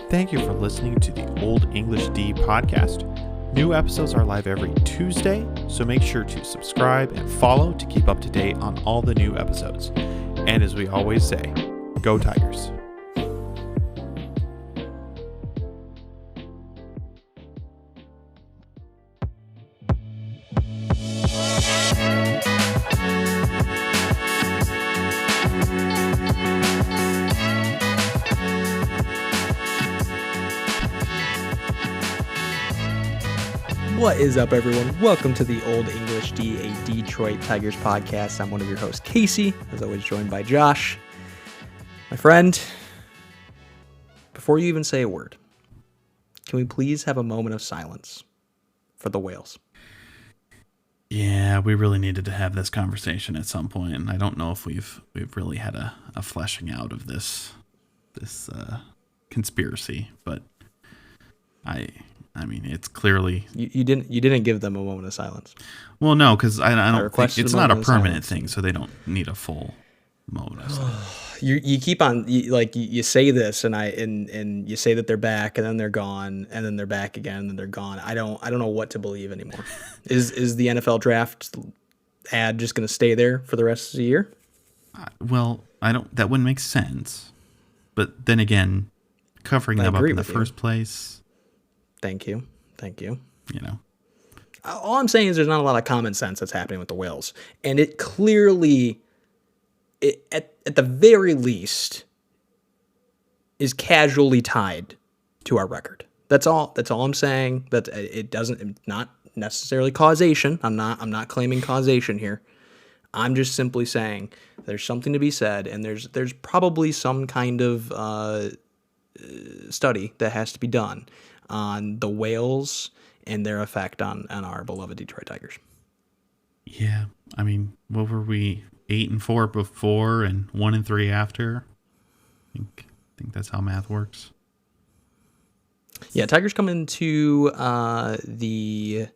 Thank you for listening to the Old English D podcast. New episodes are live every Tuesday, so make sure to subscribe and follow to keep up to date on all the new episodes. And as we always say, go Tigers. What is up, everyone? Welcome to the Old English D, a Detroit Tigers podcast. I'm one of your hosts, Casey, as always joined by Josh. My friend, before you even say a word, can we please have a moment of silence for the whales? Yeah, we really needed to have this conversation at some point, and I don't know if we've really had a fleshing out of this conspiracy, but I mean, it's clearly You didn't give them a moment of silence. Well, no, because I don't think it's not a permanent silence. thing, so they don't need a full moment of silence. You keep on you say this and you say that they're back and then they're gone and then they're back again and then they're gone. I don't know what to believe anymore. Is the NFL draft ad just going to stay there for the rest of the year? Well, that wouldn't make sense. But then again, covering them up in the first place. Thank you. You know. All I'm saying is there's not a lot of common sense that's happening with the whales. And it clearly, at the very least, is casually tied to our record. That's all I'm saying. That it doesn't, not necessarily causation. I'm not claiming causation here. I'm just simply saying there's something to be said, and there's probably some kind of study that has to be done on the whales and their effect on our beloved Detroit Tigers. Yeah, I mean, what were we, 8-4 before and 1-3 after? I think that's how math works. Yeah, Tigers come into the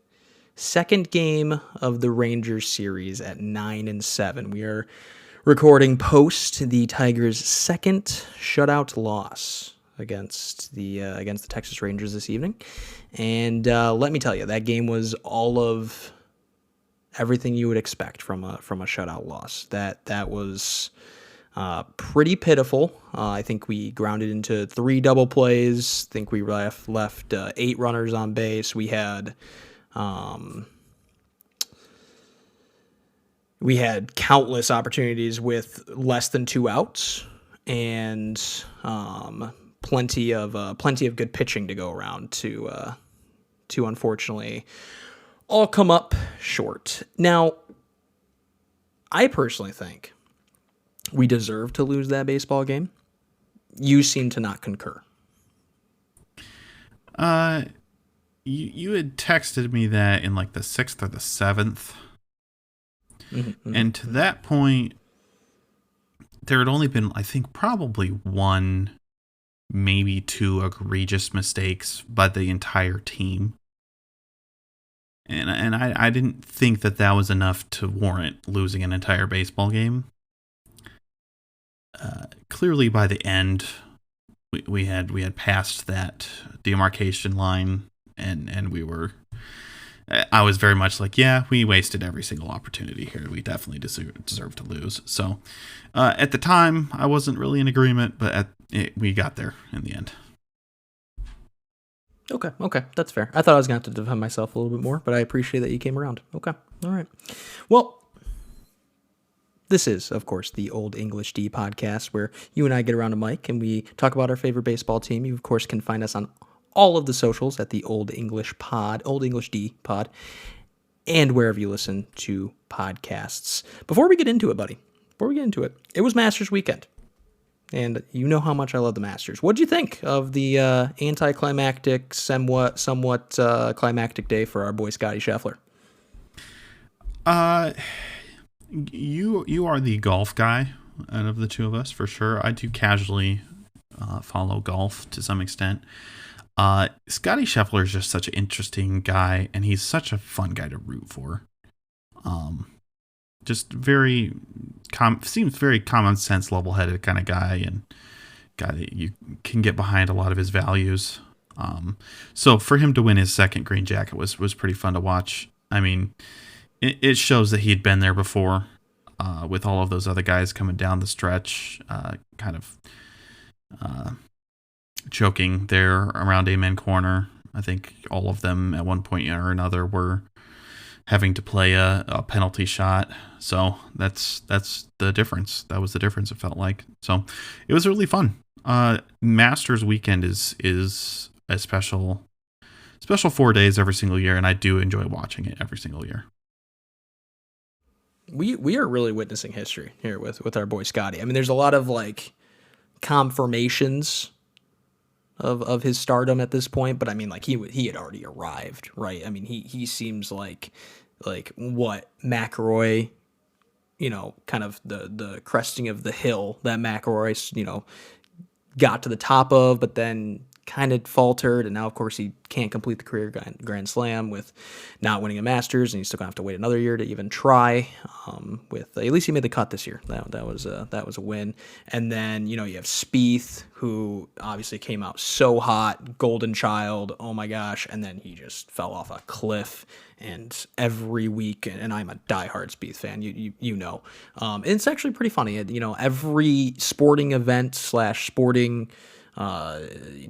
second game of the Rangers series at 9-7. We are recording post the Tigers' second shutout loss against the Texas Rangers this evening. And let me tell you, that game was all of everything you would expect from a shutout loss. That was pretty pitiful. I think we grounded into 3 double plays. I think we left 8 runners on base. We had countless opportunities with less than 2 outs, and plenty of good pitching to go around to unfortunately all come up short. Now, I personally think we deserve to lose that baseball game. You seem to not concur. You had texted me that in like the 6th or the 7th. Mm-hmm. And to that point, there had only been, I think, probably 1, maybe 2 egregious mistakes by the entire team. And I didn't think that was enough to warrant losing an entire baseball game. Clearly, by the end, we had passed that demarcation line, and we were. I was very much like, yeah, we wasted every single opportunity here. We definitely deserve to lose. So, at the time, I wasn't really in agreement, but we got there in the end. Okay, that's fair. I thought I was going to have to defend myself a little bit more, but I appreciate that you came around. Okay, all right. Well, this is, of course, the Old English D podcast, where you and I get around a mic and we talk about our favorite baseball team. You, of course, can find us on all of the socials at the Old English Pod, Old English D Pod, and wherever you listen to podcasts. Before we get into it, it was Masters weekend. And you know how much I love the Masters. What did you think of the anticlimactic, somewhat climactic day for our boy Scotty Scheffler? You are the golf guy out of the two of us, for sure. I do casually follow golf to some extent. Scotty Scheffler is just such an interesting guy, and he's such a fun guy to root for. Just seems very common sense, level-headed kind of guy, and you can get behind a lot of his values. So for him to win his second green jacket was pretty fun to watch. I mean, it shows that he'd been there before, with all of those other guys coming down the stretch, kind of choking there around Amen Corner. I think all of them at one point or another were having to play a penalty shot. So that's the difference. That was the difference, it felt like. So it was really fun. Masters weekend is a special 4 days every single year, and I do enjoy watching it every single year. We are really witnessing history here with our boy Scotty. I mean, there's a lot of like confirmations of his stardom at this point, but I mean, like he had already arrived, right? I mean, he seems like what McIlroy, kind of the cresting of the hill that McIlroy, got to the top of, but then kind of faltered, and now of course he can't complete the career Grand Slam with not winning a Masters, and he's still gonna have to wait another year to even try. With at least he made the cut this year. That was a win. And then you have Spieth, who obviously came out so hot, golden child, oh my gosh, and then he just fell off a cliff. And every week, and I'm a diehard Spieth fan, and it's actually pretty funny. Every sporting event / sporting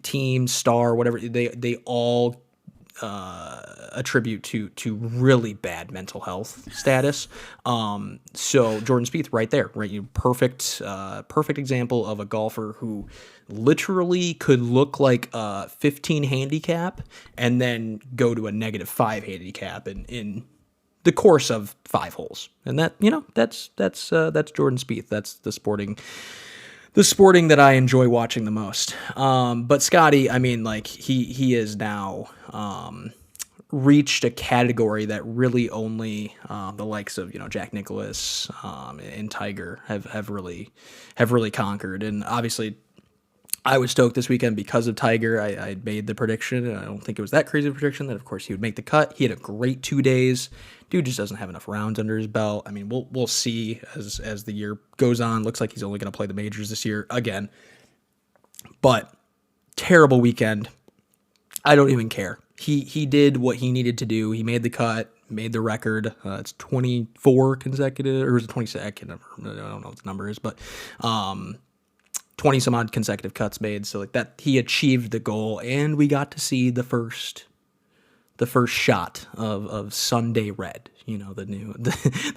team, star, whatever, they all attribute to really bad mental health status. So Jordan Spieth right there, right? Perfect example of a golfer who literally could look like a 15 handicap and then go to a -5 handicap in the course of 5 holes. And that's Jordan Spieth. That's the sporting that I enjoy watching the most. But Scotty, I mean, like he is now reached a category that really only the likes of Jack Nicklaus and Tiger have really conquered. And obviously, I was stoked this weekend because of Tiger. I made the prediction, and I don't think it was that crazy of a prediction that, of course, he would make the cut. He had a great 2 days. Dude just doesn't have enough rounds under his belt. I mean, we'll see as the year goes on. Looks like he's only going to play the majors this year again. But terrible weekend. I don't even care. He did what he needed to do. He made the cut, made the record. It's 24 consecutive, or is it 26? I don't know what the number is, but 20 some odd consecutive cuts made. So like that, he achieved the goal, and we got to see the first shot of Sunday Red, the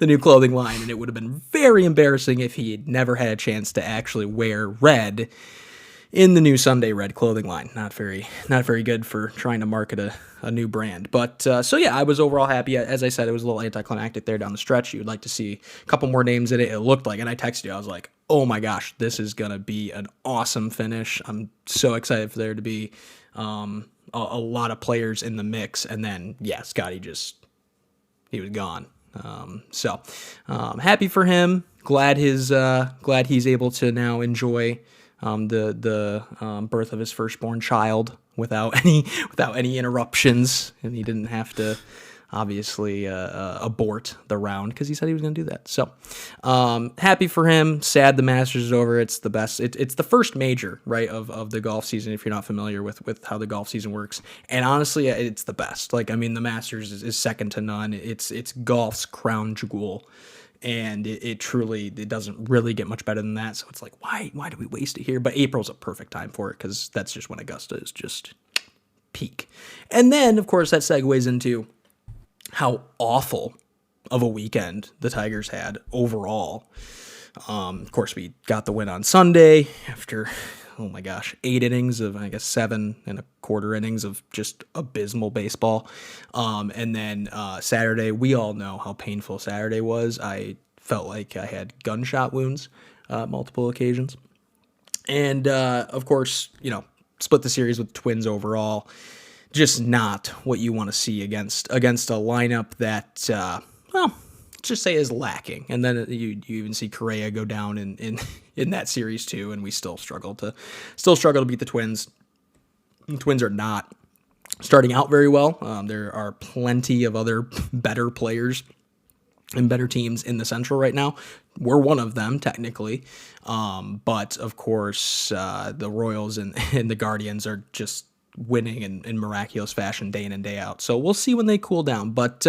new clothing line. And it would have been very embarrassing if he had never had a chance to actually wear red in the new Sunday Red clothing line. Not very good for trying to market a new brand. But so yeah, I was overall happy. As I said, it was a little anticlimactic there down the stretch. You'd like to see a couple more names in it. It looked like, and I texted you, I was like, oh my gosh, this is going to be an awesome finish. I'm so excited for there to be a lot of players in the mix. And then, yeah, Scotty he was gone. So happy for him. Glad he's able to now enjoy the birth of his firstborn child without any interruptions, and he didn't have to obviously abort the round because he said he was going to do that. So happy for him. Sad the Masters is over. It's the best. It's the first major, right, of the golf season, if you're not familiar with how the golf season works. And honestly, it's the best. Like, I mean, the Masters is second to none. It's golf's crown jewel. And it truly doesn't really get much better than that. So it's like, why do we waste it here? But April's a perfect time for it because that's just when Augusta is just peak. And then, of course, that segues into how awful of a weekend the Tigers had overall. Of course, we got the win on Sunday after, oh my gosh, 8 innings of, I guess, 7.25 innings of just abysmal baseball. And then Saturday, we all know how painful Saturday was. I felt like I had gunshot wounds multiple occasions. And, of course, split the series with the Twins overall. Just not what you want to see against a lineup that, let's just say is lacking. And then you even see Correa go down in that series too, and we still struggle to beat the Twins. The Twins are not starting out very well. There are plenty of other better players and better teams in the Central right now. We're one of them, technically. But, of course, the Royals and the Guardians are just winning in miraculous fashion day in and day out. So we'll see when they cool down. But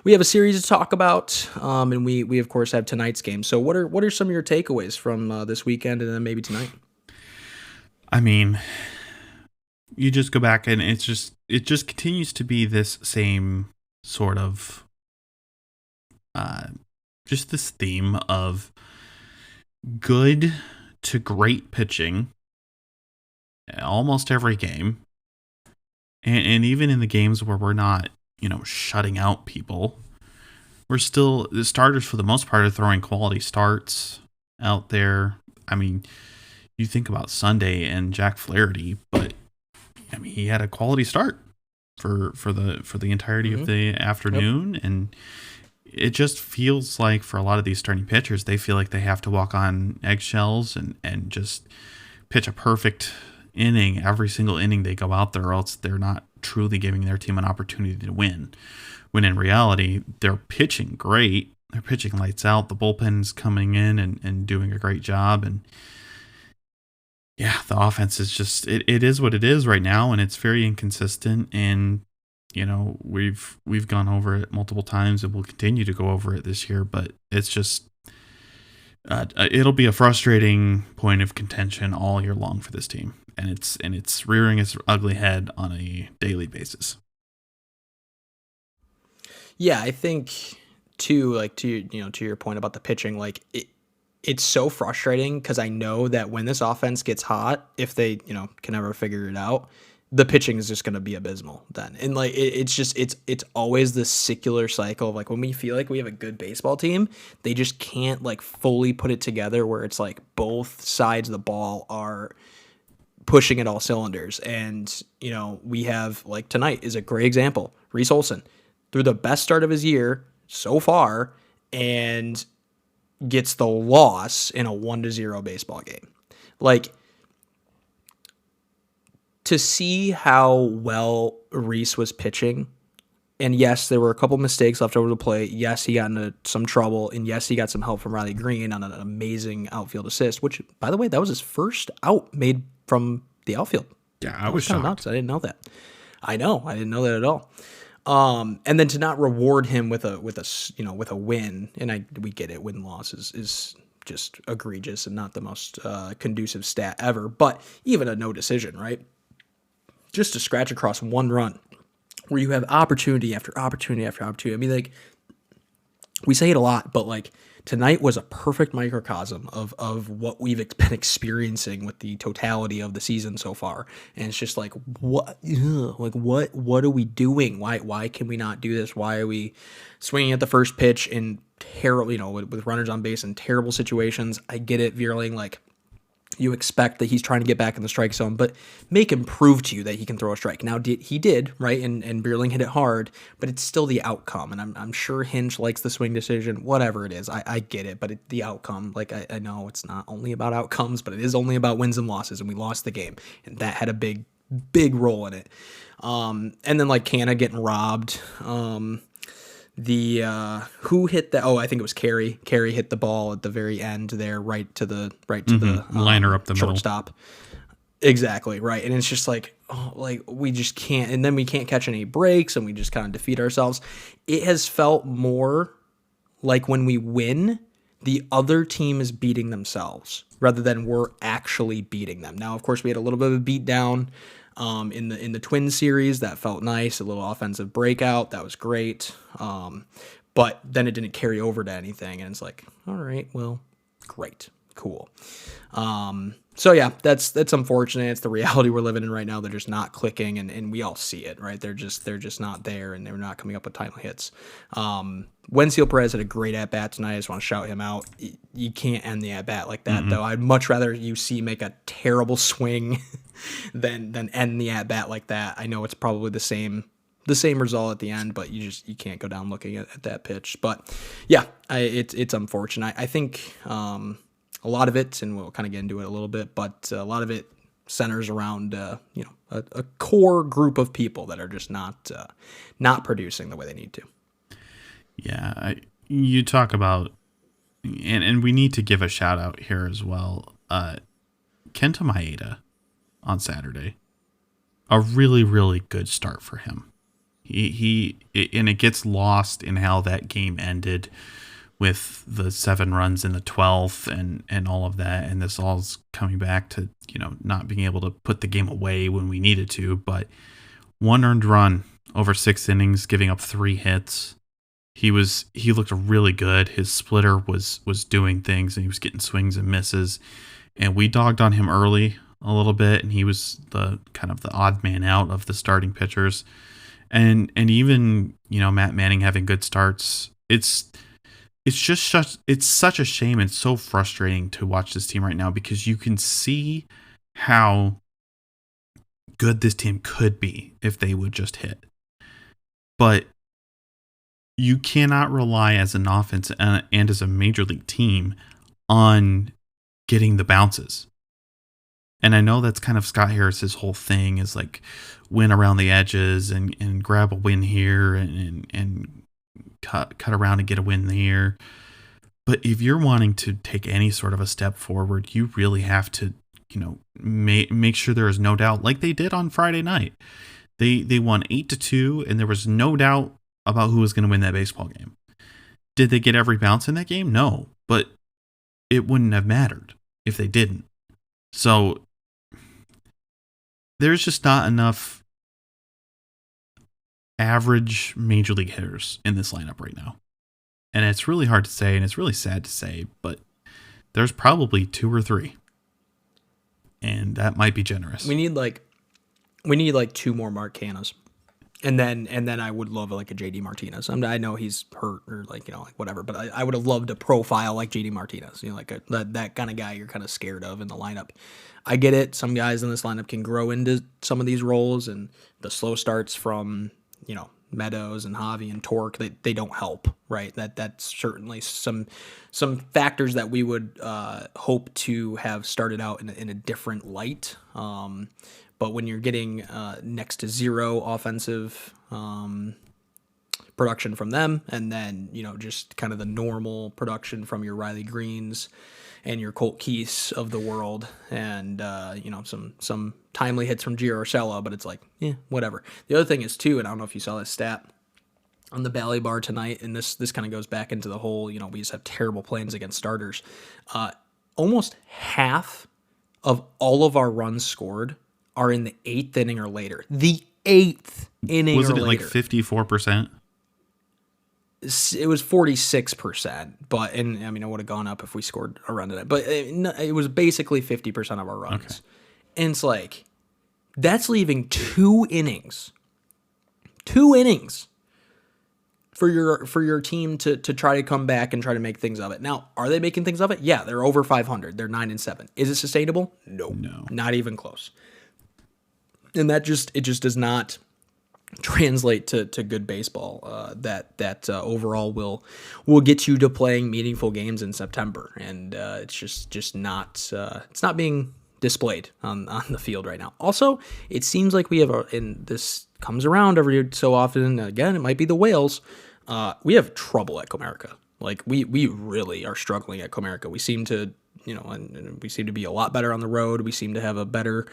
we have a series to talk about, and we of course, have tonight's game. So what are some of your takeaways from this weekend and then maybe tonight? I mean, you just go back and it just continues to be this same sort of just this theme of good to great pitching almost every game. And even in the games where we're not, shutting out people, we're still, the starters for the most part are throwing quality starts out there. I mean, you think about Sunday and Jack Flaherty, but I mean, he had a quality start for the entirety of the afternoon. Yep. And it just feels like for a lot of these starting pitchers, they feel like they have to walk on eggshells and just pitch a perfect inning every single inning they go out there, or else they're not truly giving their team an opportunity to win. When in reality, they're pitching great. They're pitching lights out. The bullpen's coming in and doing a great job. And yeah, the offense is just, it is what it is right now, and it's very inconsistent. And we've gone over it multiple times, and we'll continue to go over it this year. But it's just it'll be a frustrating point of contention all year long for this team, and it's rearing its ugly head on a daily basis. Yeah, I think too, like to your point about the pitching, like it's so frustrating because I know that when this offense gets hot, if they can ever figure it out, the pitching is just going to be abysmal then. And like it's always this circular cycle of like when we feel like we have a good baseball team, they just can't like fully put it together where it's like both sides of the ball are pushing at all cylinders. And we have, like, tonight is a great example. Reese Olson threw the best start of his year so far and gets the loss in a 1-0 baseball game. Like, to see how well Reese was pitching, and yes, there were a couple mistakes left over the plate. Yes, he got into some trouble, and yes, he got some help from Riley Green on an amazing outfield assist, which, by the way, that was his first out made from the outfield. Yeah, I was kind shocked. of nuts. I didn't know that. I know, I didn't know that at all. And then to not reward him with a win, and we get it. Win loss is just egregious and not the most conducive stat ever. But even a no decision, right? Just to scratch across one run, where you have opportunity after opportunity after opportunity. I mean, like, we say it a lot, but like tonight was a perfect microcosm of what we've been experiencing with the totality of the season so far. And it's just like, what are we doing? Why can we not do this? Why are we swinging at the first pitch in terrible, with runners on base in terrible situations? I get it, Vierling, like, you expect that he's trying to get back in the strike zone, but make him prove to you that he can throw a strike. Now, he did, right? And Bierling hit it hard, but it's still the outcome. And I'm sure Hinch likes the swing decision, whatever it is. I get it, but the outcome, like, I know it's not only about outcomes, but it is only about wins and losses, and we lost the game. And that had a big, big role in it. And then, like, Canna getting robbed. Who hit that? Oh, I think it was Carey. Carey hit the ball at the very end there, right to the liner up the shortstop. Exactly, right. And it's just like, we just can't, and then we can't catch any breaks, and we just kind of defeat ourselves. It has felt more like when we win, the other team is beating themselves rather than we're actually beating them. Now, of course, we had a little bit of a beat down in the Twins series. That felt nice, a little offensive breakout, that was great, but then it didn't carry over to anything, and it's like, all right, well, great, cool. So yeah, that's unfortunate. It's the reality we're living in right now. They're just not clicking, and we all see it, right? They're just not there, and they're not coming up with timely hits. Wensiel Perez had a great at bat tonight. I just want to shout him out. You can't end the at bat like that, though. I'd much rather you see make a terrible swing than end the at bat like that. I know it's probably the same result at the end, but you can't go down looking at that pitch. But yeah, it's unfortunate. I think a lot of it, and we'll kind of get into it a little bit, but a lot of it centers around a core group of people that are just not producing the way they need to. Yeah, you talk about, and we need to give a shout out here as well. Kenta Maeda on Saturday, a really, really good start for him. And it gets lost in how that game ended with the 7 runs in the 12th and all of that. And this all's coming back to, not being able to put the game away when we needed to, but 1 earned run over 6 innings, giving up 3 hits. He looked really good. His splitter was doing things, and he was getting swings and misses. And we dogged on him early a little bit, and he was the kind of the odd man out of the starting pitchers. And even, Matt Manning having good starts. It's such a shame and so frustrating to watch this team right now, because you can see how good this team could be if they would just hit. But you cannot rely as an offense and as a major league team on getting the bounces. And I know that's kind of Scott Harris's whole thing, is like win around the edges and grab a win here and cut around and get a win there. But if you're wanting to take any sort of a step forward, you really have to, make sure there is no doubt, like they did on Friday night. They won 8-2, and there was no doubt about who was going to win that baseball game. Did they get every bounce in that game? No, but it wouldn't have mattered if they didn't. So there's just not enough average major league hitters in this lineup right now. And it's really hard to say, and it's really sad to say, but there's probably 2 or 3. And that might be generous. We need like 2 more Mark Cannas. And then I would love like a JD Martinez. I know he's hurt or like whatever, but I would have loved a profile like JD Martinez. Like that kind of guy you're kind of scared of in the lineup. I get it. Some guys in this lineup can grow into some of these roles, and the slow starts from Meadows and Javi and Torque, they don't help, right? That's certainly some factors that we would hope to have started out in a different light. But when you're getting next to 0 offensive production from them, and then just kind of the normal production from your Riley Greens and your Colt Keys of the world, and some timely hits from Gio Urshela, but it's like, whatever. The other thing is too, and I don't know if you saw this stat on the Bally Bar tonight, and this kind of goes back into the whole, we just have terrible plans against starters. Almost half of all of our runs scored are in the 8th inning or later. The 8th inning Wasn't or it later. like 54%? It was 46%, but it would have gone up if we scored a run tonight. But it was basically 50% of our runs. Okay. And it's like, that's leaving 2 innings. 2 innings for your team to try to come back and try to make things of it. Now, are they making things of it? Yeah, they're over 500. They're 9-7. Is it sustainable? No. Not even close. And it just does not translate to good baseball. That overall will get you to playing meaningful games in September, and it's just not it's not being displayed on the field right now. Also, it seems like we have and this comes around every so often. Again, it might be the Whales. We have trouble at Comerica. Like we really are struggling at Comerica. We seem to and we seem to be a lot better on the road. We seem to have a better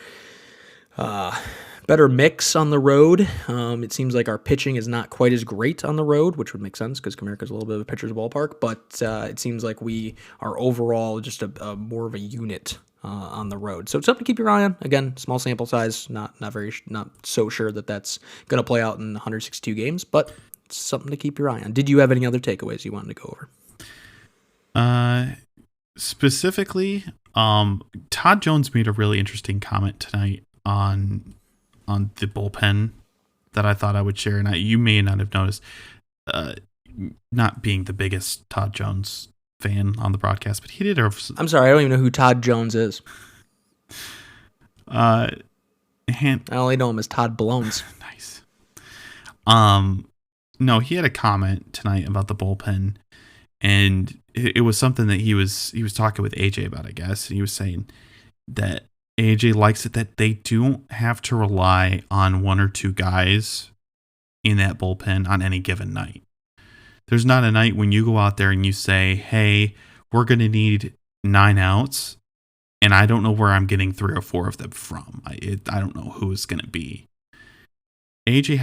mix on the road. It seems like our pitching is not quite as great on the road, which would make sense because Comerica is a little bit of a pitcher's ballpark, but it seems like we are overall just a more of a unit on the road. So it's something to keep your eye on. Again, small sample size, not so sure that's going to play out in 162 games, but it's something to keep your eye on. Did you have any other takeaways you wanted to go over? Specifically, Todd Jones made a really interesting comment tonight on the bullpen that I thought I would share, and you may not have noticed, not being the biggest Todd Jones fan on the broadcast, but he did. I'm sorry, I don't even know who Todd Jones is. I only know him as Todd Blones. Nice. No, he had a comment tonight about the bullpen, and it was something that he was talking with AJ about, I guess. And he was saying that AJ likes it that they don't have to rely on 1 or 2 guys in that bullpen on any given night. there's not a night when you go out there and you say, hey, we're going to need 9 outs, and I don't know where I'm getting 3 or 4 of them from. I don't know who it's going to be. AJ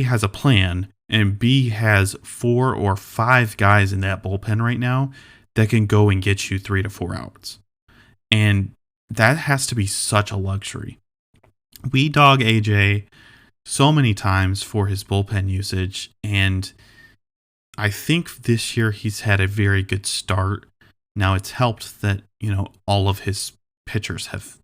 has a plan, and B has 4 or 5 guys in that bullpen right now that can go and get you 3 to 4 outs. And that has to be such a luxury. We dog AJ so many times for his bullpen usage, and I think this year he's had a very good start. Now it's helped that, all of his pitchers have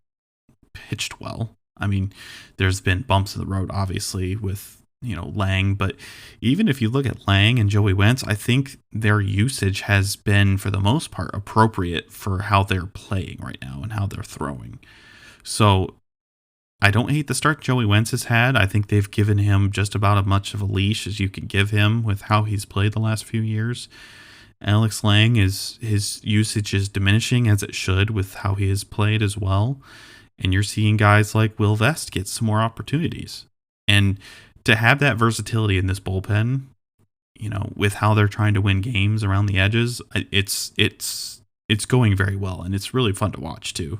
pitched well. I mean, there's been bumps in the road, obviously, with, Lang. But even if you look at Lang and Joey Wentz, I think their usage has been, for the most part, appropriate for how they're playing right now and how they're throwing. So I don't hate the start Joey Wentz has had. I think they've given him just about as much of a leash as you can give him with how he's played the last few years. Alex Lang, his usage is diminishing, as it should, with how he has played as well. And you're seeing guys like Will Vest get some more opportunities. And to have that versatility in this bullpen, with how they're trying to win games around the edges, it's going very well, and it's really fun to watch too.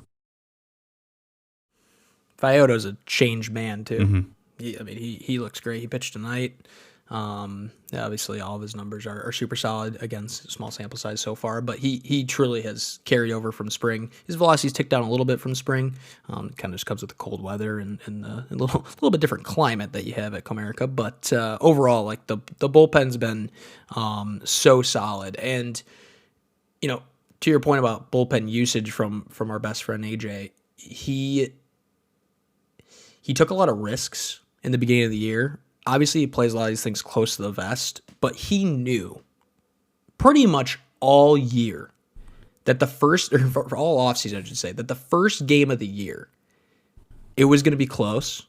Vioto's a changed man too. Mm-hmm. He looks great. He pitched tonight. Obviously, all of his numbers are super solid against small sample size so far, but he truly has carried over from spring. His velocity's ticked down a little bit from spring. Kind of just comes with the cold weather and a little bit different climate that you have at Comerica. But overall, like the bullpen's been so solid. And to your point about bullpen usage from our best friend AJ, he took a lot of risks in the beginning of the year. Obviously, he plays a lot of these things close to the vest, but he knew pretty much all year that for all offseason, I should say, that the first game of the year, it was going to be close,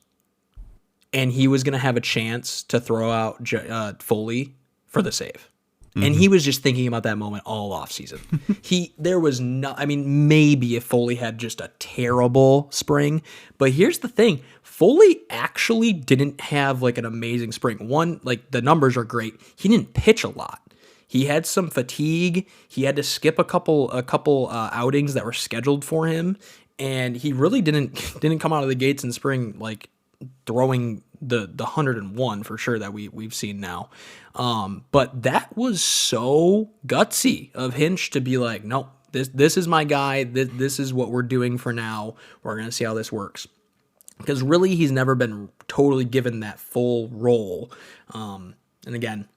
and he was going to have a chance to throw out Foley for the save. Mm-hmm. And he was just thinking about that moment all offseason. Maybe if Foley had just a terrible spring, but here's the thing. Foley actually didn't have like an amazing spring. One, like the numbers are great. He didn't pitch a lot. He had some fatigue. He had to skip a couple outings that were scheduled for him, and he really didn't come out of the gates in spring like throwing the 101 for sure that we've seen now. But that was so gutsy of Hinch to be like, no, this is my guy. This is what we're doing for now. We're gonna see how this works. Because really, he's never been totally given that full role. And again,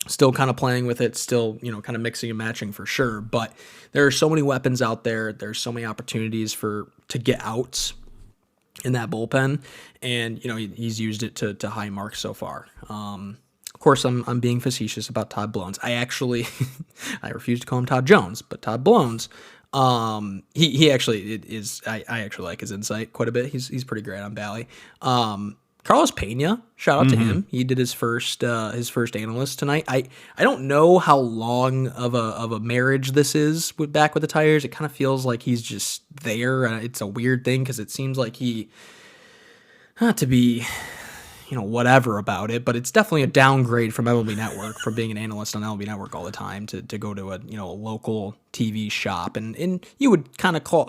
still kind of playing with it, still, kind of mixing and matching for sure. But there are so many weapons out there. There's so many opportunities to get outs in that bullpen. And, he's used it to high marks so far. Of course, I'm being facetious about Todd Blones. I actually, I refuse to call him Todd Jones, but Todd Blones. He actually is. I actually like his insight quite a bit. He's pretty great on Bally. Carlos Pena, shout out to him. He did his first analyst tonight. I don't know how long of a marriage this is back with the Tigers. It kind of feels like he's just there. It's a weird thing because it seems like he, not to be, whatever about it, but it's definitely a downgrade from MLB Network, from being an analyst on MLB Network all the time to go to a local TV shop, and you would kind of call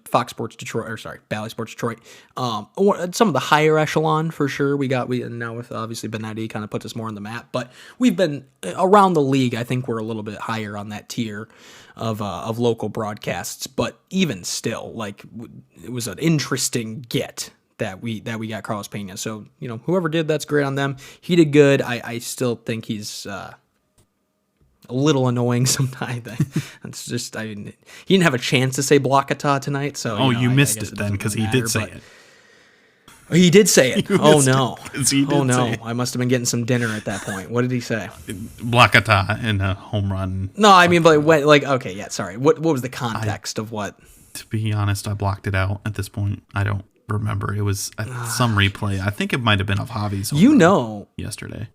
Fox Sports Detroit, or sorry, Bally Sports Detroit, some of the higher echelon for sure. We now with obviously Benetti kind of puts us more on the map, but we've been around the league. I think we're a little bit higher on that tier of local broadcasts, but even still, like, it was an interesting get that we got Carlos Pena. So, whoever did, that's great on them. He did good. I still think he's a little annoying sometimes. It's just, he didn't have a chance to say Blakata tonight. So, you missed it then because he did say it. He did say it. Oh, no. Oh, no. I must have been getting some dinner at that point. What did he say? Blakata in a home run. No, I mean, but okay, yeah, sorry. What was the context of what? To be honest, I blocked it out at this point. I don't remember. It was some replay. I think it might have been of Javi's yesterday.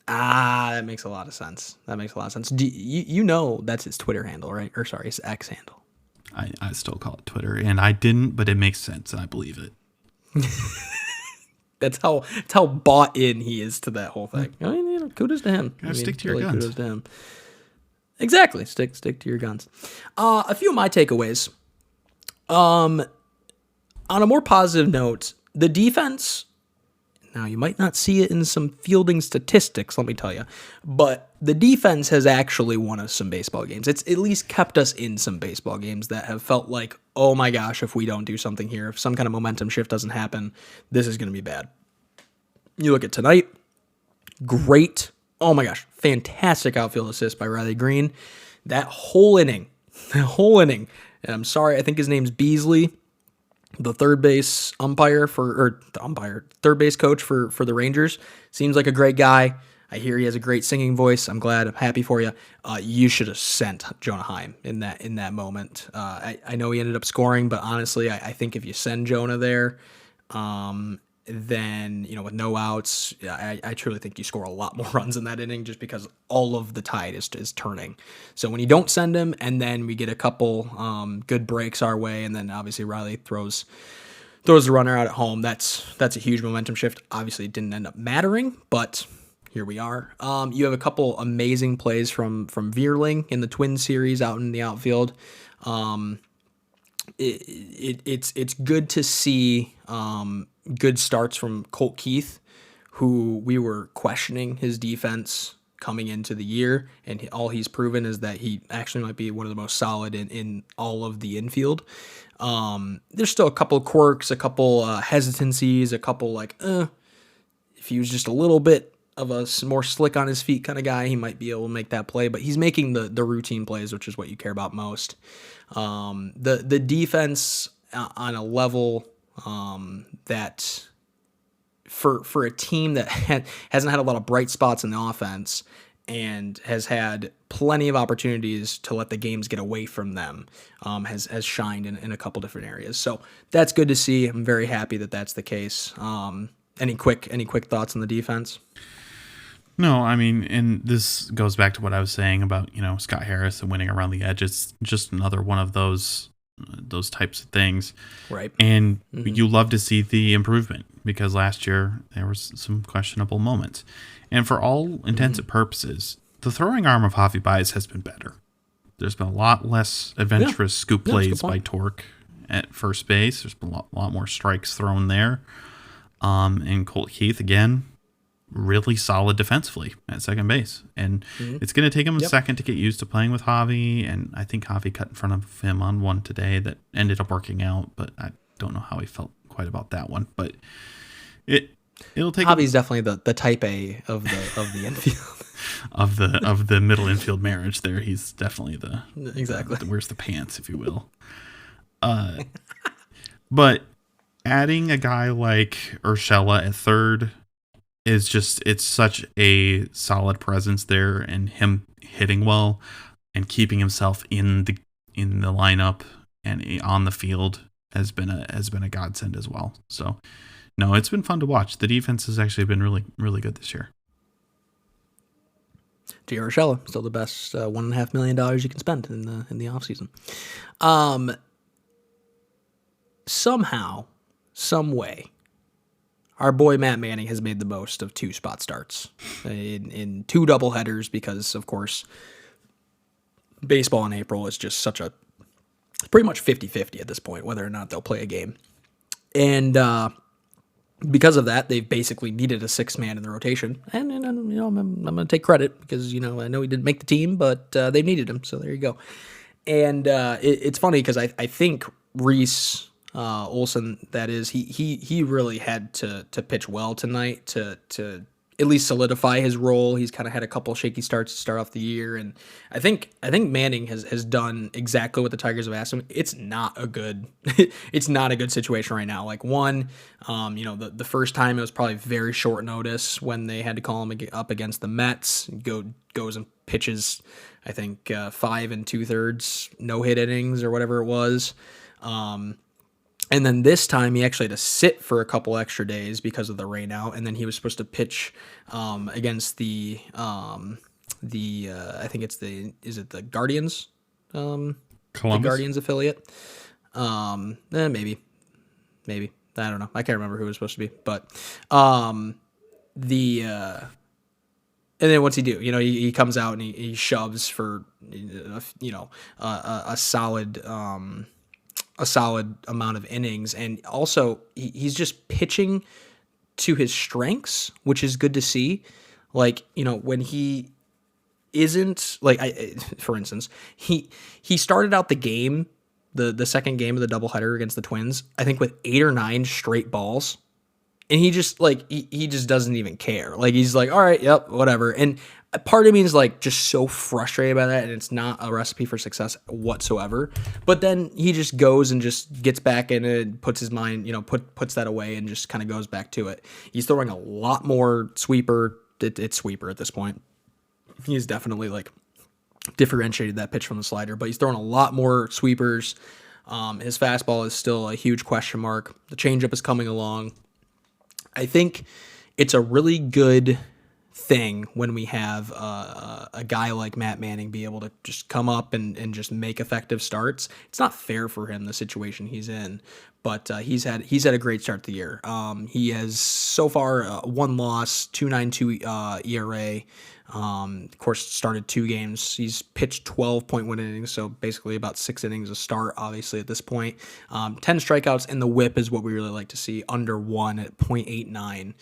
That makes a lot of sense. Do that's his Twitter handle, right? Or sorry, his X handle. I still call it Twitter, and I didn't, but it makes sense, and I believe it. that's how bought in he is to that whole thing. I mean, kudos to him. Stick to your guns. Kudos to him. Exactly. Stick to your guns. A few of my takeaways. On a more positive note, the defense. Now, you might not see it in some fielding statistics, let me tell you, but the defense has actually won us some baseball games. It's at least kept us in some baseball games that have felt like, oh my gosh, if we don't do something here, if some kind of momentum shift doesn't happen, this is going to be bad. You look at tonight, great, oh my gosh, fantastic outfield assist by Riley Green. That whole inning, and I'm sorry, I think his name's Beasley, the third base third base coach for the Rangers. Seems like a great guy. I hear he has a great singing voice. I'm glad. I'm happy for you. You should have sent Jonah Heim in that moment. I know he ended up scoring, but honestly, I think if you send Jonah there, then, with no outs, I truly think you score a lot more runs in that inning just because all of the tide is turning. So when you don't send him and then we get a couple good breaks our way, and then obviously Riley throws the runner out at home, that's a huge momentum shift. Obviously it didn't end up mattering, but here we are. You have a couple amazing plays from Vierling in the Twins series out in the outfield. It's good to see good starts from Colt Keith, who we were questioning his defense coming into the year, and all he's proven is that he actually might be one of the most solid in all of the infield. There's still a couple of quirks, a couple hesitancies, a couple if he was just a little bit of a more slick on his feet kind of guy, he might be able to make that play, but he's making the routine plays, which is what you care about most. The defense on a level that for a team that hasn't had a lot of bright spots in the offense and has had plenty of opportunities to let the games get away from them, has shined in a couple different areas. So that's good to see. I'm very happy that that's the case. Any quick thoughts on the defense? No, I mean, and this goes back to what I was saying about, Scott Harris and winning around the edge. It's just another one of those types of things. Right. And you love to see the improvement because last year there was some questionable moments. And for all intents and purposes, the throwing arm of Javi Baez has been better. There's been a lot less adventurous scoop plays by Torque at first base. There's been a lot more strikes thrown there. And Colt Keith, again, really solid defensively at second base. And it's going to take him a second to get used to playing with Javi. And I think Javi cut in front of him on one today that ended up working out, but I don't know how he felt quite about that one. But it'll take Javi's definitely the type A of the infield. of the middle infield marriage there. He's definitely exactly. Where's the pants, if you will. But adding a guy like Urshela at third is it's such a solid presence there, and him hitting well and keeping himself in the lineup and on the field has been a godsend as well. So no, it's been fun to watch. The defense has actually been really, really good this year. Gio Urshela, still the best $1.5 million you can spend in the offseason. Somehow, some way, our boy Matt Manning has made the most of 2 spot starts in 2 doubleheaders because, of course, baseball in April is just such a pretty much 50-50 at this point, whether or not they'll play a game. And because of that, they've basically needed a 6th man in the rotation. And I'm going to take credit because, I know he didn't make the team, but they needed him. So there you go. And it's funny because I think Reese Olson, that is, he really had to pitch well tonight to at least solidify his role. He's kind of had a couple shaky starts to start off the year, and I think Manning has done exactly what the Tigers have asked him. It's not a good situation right now. Like the first time it was probably very short notice when they had to call him up against the Mets. Goes and pitches, I think 5 2/3 no-hit innings or whatever it was. And then this time he actually had to sit for a couple extra days because of the rain out, and then he was supposed to pitch against the I think it's the Guardians, the Columbus? Guardians affiliate. Maybe I don't know. I can't remember who it was supposed to be, but the and then what's he do? He comes out and he shoves for a solid amount of innings, and also he's just pitching to his strengths, which is good to see. Like, when he isn't like, for instance, he started out the game, the second game of the doubleheader against the Twins, I think with 8 or 9 straight balls. And he just like, he just doesn't even care. Like, he's like, all right, yep, whatever. And part of me is like just so frustrated by that. And it's not a recipe for success whatsoever. But then he just goes and just gets back in it, puts his mind, puts that away and just kind of goes back to it. He's throwing a lot more sweeper. It's sweeper at this point. He's definitely like differentiated that pitch from the slider, but he's throwing a lot more sweepers. His fastball is still a huge question mark. The changeup is coming along. I think it's a really good thing when we have a guy like Matt Manning be able to just come up and just make effective starts. It's not fair for him, the situation he's in, but he's had a great start to the year. He has so far 1 loss, 2.92 ERA. Of course, started 2 games. He's pitched 12.1 innings, so basically about 6 innings a start, obviously, at this point. 10 strikeouts, and the whip is what we really like to see, under 1 at .89.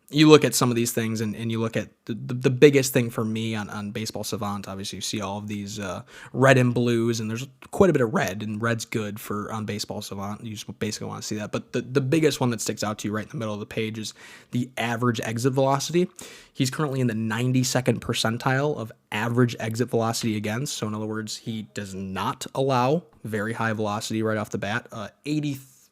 You look at some of these things and you look at the biggest thing for me on Baseball Savant. Obviously, you see all of these red and blues, and there's quite a bit of red, and red's good on Baseball Savant. You just basically want to see that. But the biggest one that sticks out to you right in the middle of the page is the average exit velocity. He's currently in the 92nd percentile of average exit velocity against. So in other words, he does not allow very high velocity right off the bat.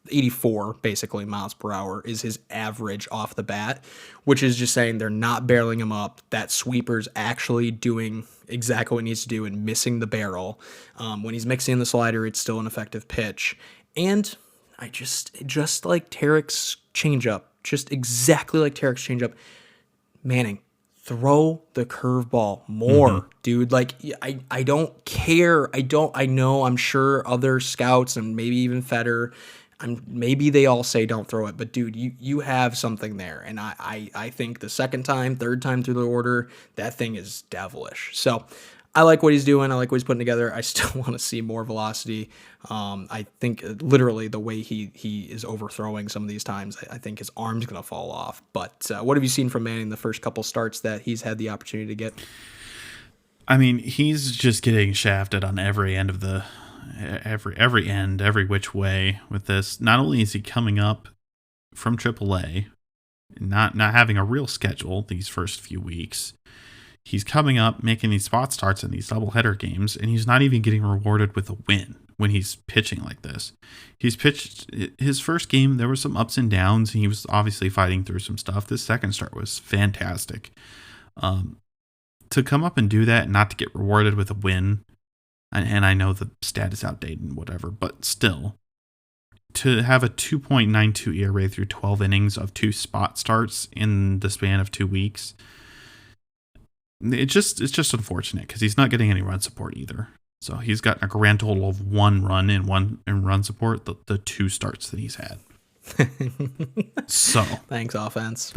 84 basically miles per hour is his average off the bat, which is just saying they're not barreling him up. That sweeper's actually doing exactly what it needs to do and missing the barrel. When he's mixing the slider, it's still an effective pitch. And I just like Tarek's changeup, just exactly like Tarek's changeup. Manning, throw the curveball more, dude. Like, I don't care. I know, I'm sure other scouts and maybe even Feder, maybe they all say don't throw it, but dude, you have something there. And I think the second time, third time through the order, that thing is devilish. So I like what he's doing. I like what he's putting together. I still want to see more velocity. I think literally the way he is overthrowing some of these times, I think his arm's going to fall off. But what have you seen from Manning the first couple starts that he's had the opportunity to get? I mean, he's just getting shafted on every end of the every end, every which way with this. Not only is he coming up from AAA, not having a real schedule these first few weeks, he's coming up making these spot starts in these doubleheader games, and he's not even getting rewarded with a win when he's pitching like this. He's pitched his first game, there were some ups and downs, and he was obviously fighting through some stuff. This second start was fantastic. To come up and do that and not to get rewarded with a win, and I know the stat is outdated and whatever, but still, to have a 2.92 ERA through 12 innings of 2 spot starts in the span of 2 weeks, it's just unfortunate because he's not getting any run support either. So he's got a grand total of 1 run in run support the 2 starts that he's had. So thanks, offense.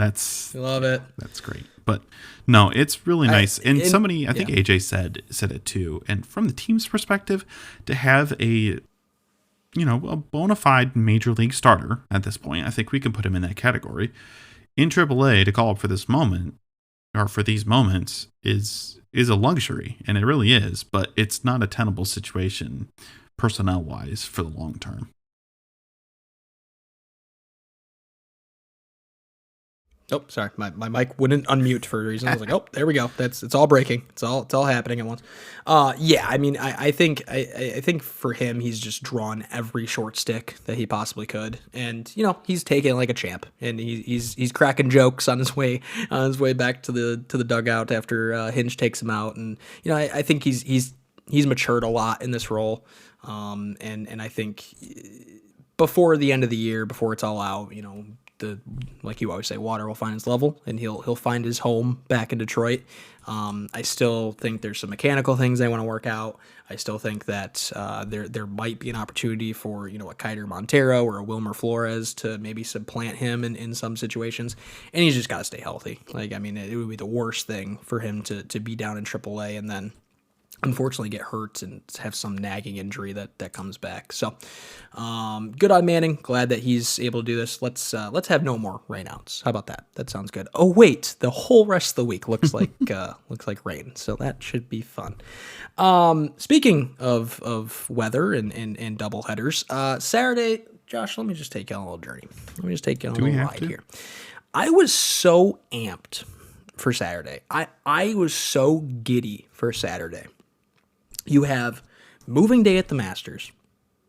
Love it. That's great. But no, it's really nice. And somebody, I think AJ said it too. And from the team's perspective, to have a bona fide major league starter at this point, I think we can put him in that category. In AAA, to call up for this moment or for these moments is a luxury, and it really is. But it's not a tenable situation personnel wise for the long term. Oh, sorry. My mic wouldn't unmute for a reason. I was like, oh, there we go. It's all breaking. It's all happening at once. Yeah, I mean, I think for him, he's just drawn every short stick that he possibly could. And, he's taking it like a champ, and he's cracking jokes on his way back to the dugout after Hinge takes him out. And, I think he's matured a lot in this role. And I think before the end of the year, before it's all out, like you always say, water will find its level, and he'll find his home back in Detroit. I still think there's some mechanical things they want to work out. I still think that there might be an opportunity for a Kiter Montero or a Wilmer Flores to maybe supplant him in some situations, and he's just got to stay healthy. Like, I mean, it would be the worst thing for him to be down in AAA and then unfortunately get hurt and have some nagging injury that comes back. So good on Manning. Glad that he's able to do this. Let's have no more rainouts. How about that? That sounds good. Oh wait, the whole rest of the week looks like rain. So that should be fun. Speaking of weather and doubleheaders, Saturday, Josh, let me just take you on a little journey. Let me just take you on a little ride here. I was so amped for Saturday. I was so giddy for Saturday. You have moving day at the Masters.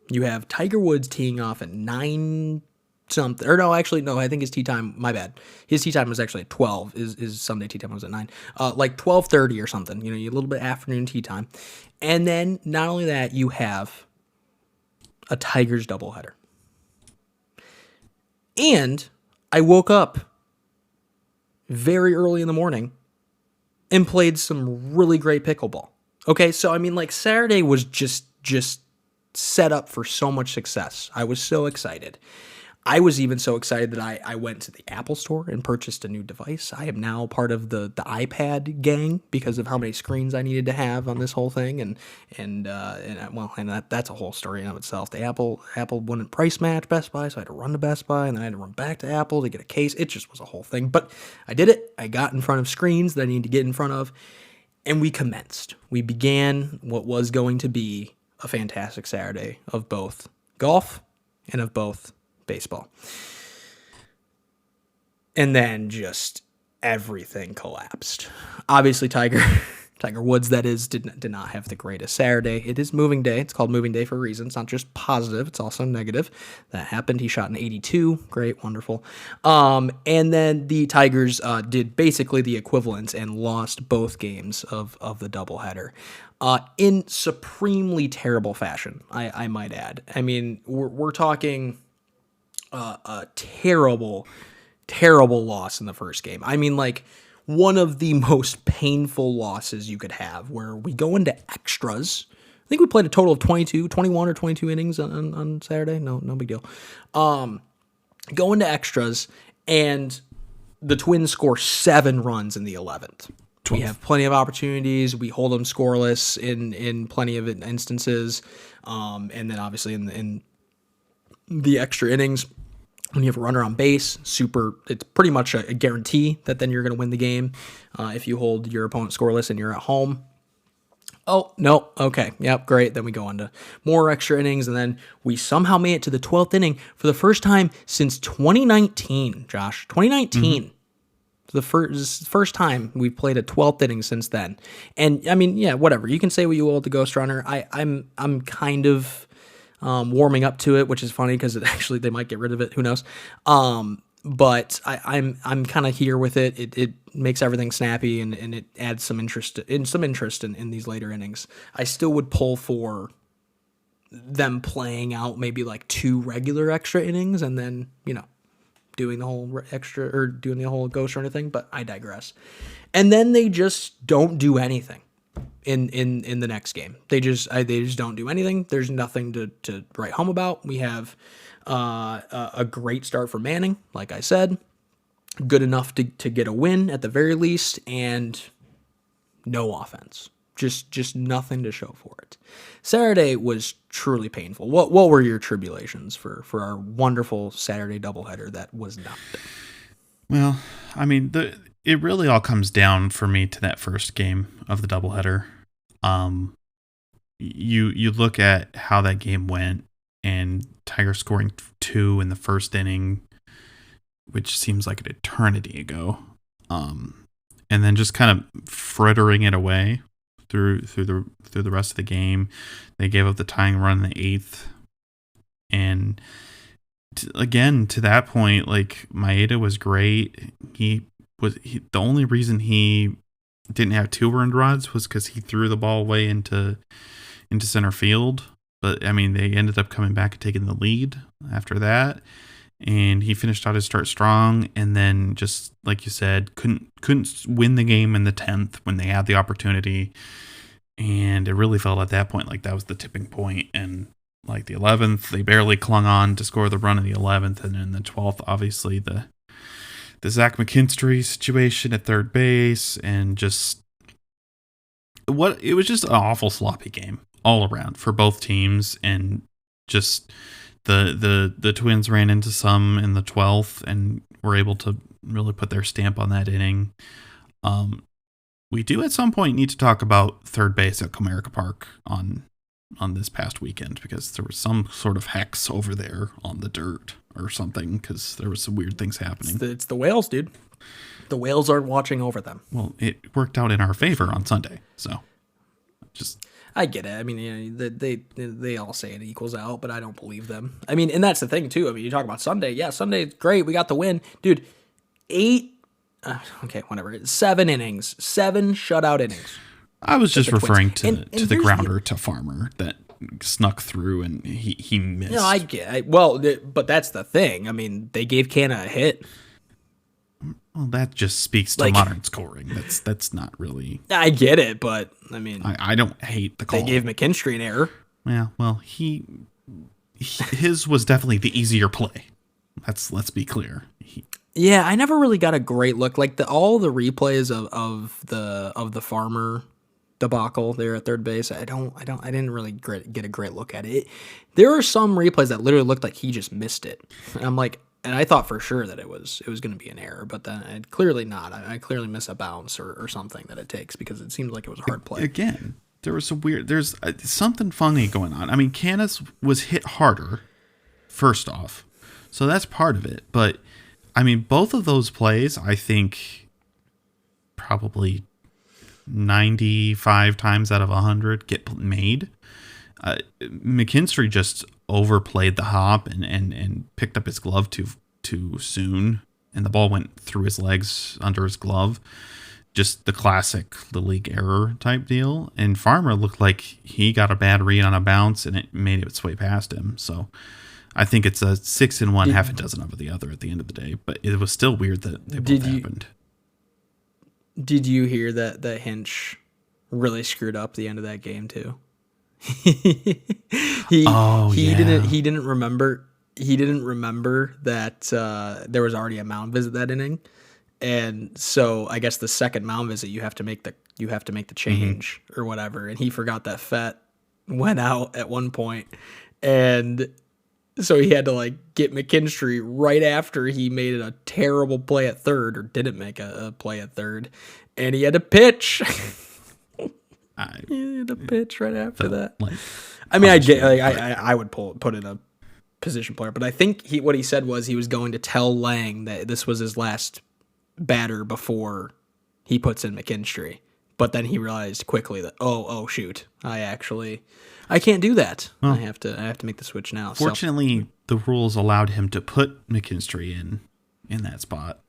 You have Tiger Woods teeing off at 9 something. Or no, actually, no, I think his tee time, my bad. His tee time was actually at 12. His Sunday tee time was at 9. Like 12:30 or something. A little bit afternoon tee time. And then not only that, you have a Tigers doubleheader. And I woke up very early in the morning and played some really great pickleball. Okay, so I mean, like, Saturday was just set up for so much success. I was so excited. I was even so excited that I went to the Apple store and purchased a new device. I am now part of the iPad gang because of how many screens I needed to have on this whole thing, and that's a whole story in of itself. The Apple wouldn't price match Best Buy, so I had to run to Best Buy, and then I had to run back to Apple to get a case. It just was a whole thing, but I did it. I got in front of screens that I needed to get in front of, and we commenced. We began what was going to be a fantastic Saturday of both golf and of both baseball. And then just everything collapsed. Obviously, Tiger Woods, that is, did not have the greatest Saturday. It is moving day. It's called moving day for a reason. It's not just positive. It's also negative. That happened. He shot an 82. Great. Wonderful. And then the Tigers did basically the equivalent and lost both games of the doubleheader in supremely terrible fashion, I might add. I mean, we're talking a terrible loss in the first game. I mean, like, one of the most painful losses you could have, where we go into extras. I think we played a total of 21 or 22 innings on Saturday. No big deal. Go into extras, and the Twins score 7 runs in the 11th. 12. We have plenty of opportunities. We hold them scoreless in plenty of instances. And then obviously in the extra innings, when you have a runner on base, it's pretty much a guarantee that then you're going to win the game if you hold your opponent scoreless and you're at home. Oh, no. Okay. Yep. Great. Then we go on to more extra innings, and then we somehow made it to the 12th inning for the first time since 2019, Josh. 2019. Mm-hmm. The first time we've played a 12th inning since then. And, I mean, yeah, whatever. You can say what you will with the Ghost Runner. I'm kind of warming up to it, which is funny because they might get rid of it. Who knows? But I'm kind of here with it. It makes everything snappy, and it adds some interest in these later innings. I still would pull for them playing out maybe like 2 regular extra innings and then, doing the whole extra or doing the whole Ghost Runner thing, but I digress. And then they just don't do anything in the next game. They just don't do anything. There's nothing to write home about. We have a great start for Manning, like I said, good enough to get a win at the very least, and no offense. Just nothing to show for it. Saturday was truly painful. What were your tribulations for our wonderful Saturday doubleheader that was not done? Well, I mean, it really all comes down for me to that first game of the doubleheader. You look at how that game went, and Tiger scoring 2 in the first inning, which seems like an eternity ago, and then just kind of frittering it away through the rest of the game. They gave up the tying run in the 8th, and again, to that point, like, Maeda was great. The only reason he didn't have 2 earned runs was because he threw the ball away into center field. But I mean, they ended up coming back and taking the lead after that. and he finished out his start strong, and then just like you said, couldn't win the game in the 10th when they had the opportunity, and it really felt at that point like that was the tipping point. And like the 11th, they barely clung on to score the run in the 11th, and then the 12th, obviously the Zach McKinstry situation at third base, and just it was just an awful sloppy game all around for both teams. And just the Twins ran into some in the 12th and were able to really put their stamp on that inning. We do at some point need to talk about third base at Comerica Park on this past weekend, because there was some sort of hex over there on the dirt or something, because there was some weird things happening. It's the Whales, dude. The Whales aren't watching over them. Well, it worked out in our favor on Sunday, so just... I get it. I mean, you know, they all say it equals out, but I don't believe them. I mean, and that's the thing too. I mean, you talk about Sunday. Yeah, Sunday's great. We got the win, dude. 7 innings, 7 shutout innings. I was just referring to the grounder the, to Farmer that snuck through and he missed. No, I get. But that's the thing. I mean, they gave Canna a hit. Well, that just speaks to modern scoring. That's not really... I get it, but I mean... I don't hate the call. They gave McKinstry an error. Yeah, well, his was definitely the easier play. Let's be clear. Yeah, I never really got a great look. Like all the replays of the Farmer debacle there at third base. I didn't really get a great look at it. There are some replays that literally looked like he just missed it. And I'm like... And I thought for sure that it was going to be an error, but then clearly not. I clearly miss a bounce or something that it takes, because it seemed like it was a hard play. Again, there's something funny going on. I mean, Canis was hit harder, first off, so that's part of it. But I mean, both of those plays, I think, probably 95 times out of 100 get made. McKinstry just overplayed the hop and picked up his glove too soon, and the ball went through his legs under his glove. Just the classic Little League error type deal. And Farmer looked like he got a bad read on a bounce, and it made its way past him. So I think it's a 6 in one, half a dozen of the other at the end of the day. But it was still weird that they both happened. Did you hear that Hinch really screwed up the end of that game too? He didn't remember that there was already a mound visit that inning, and so I guess the second mound visit you have to make the change or whatever, and he forgot that Fett went out at one point, and so he had to like get McKinstry right after he made a terrible play at third, or didn't make a play at third, and he had to pitch. He had to pitch right after that. I mean, I would put in a position player, but I think what he said was he was going to tell Lang that this was his last batter before he puts in McKinstry. But then he realized quickly that oh shoot, I can't do that. Well, I have to make the switch now. Fortunately, the rules allowed him to put McKinstry in that spot,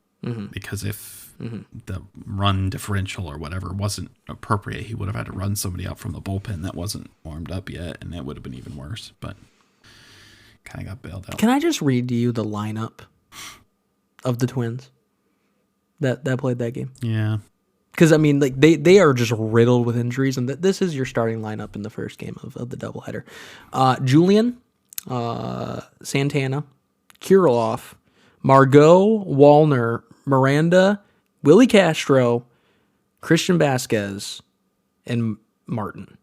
because if the run differential or whatever wasn't appropriate, he would have had to run somebody out from the bullpen that wasn't warmed up yet, and that would have been even worse. But kind of got bailed out. Can I just read to you the lineup of the Twins that played that game? Yeah. Because I mean, like they are just riddled with injuries, and this is your starting lineup in the first game of the doubleheader. Julian, Santana, Kirilloff, Margot, Wallner, Miranda, Willie Castro, Christian Vasquez, and Martin.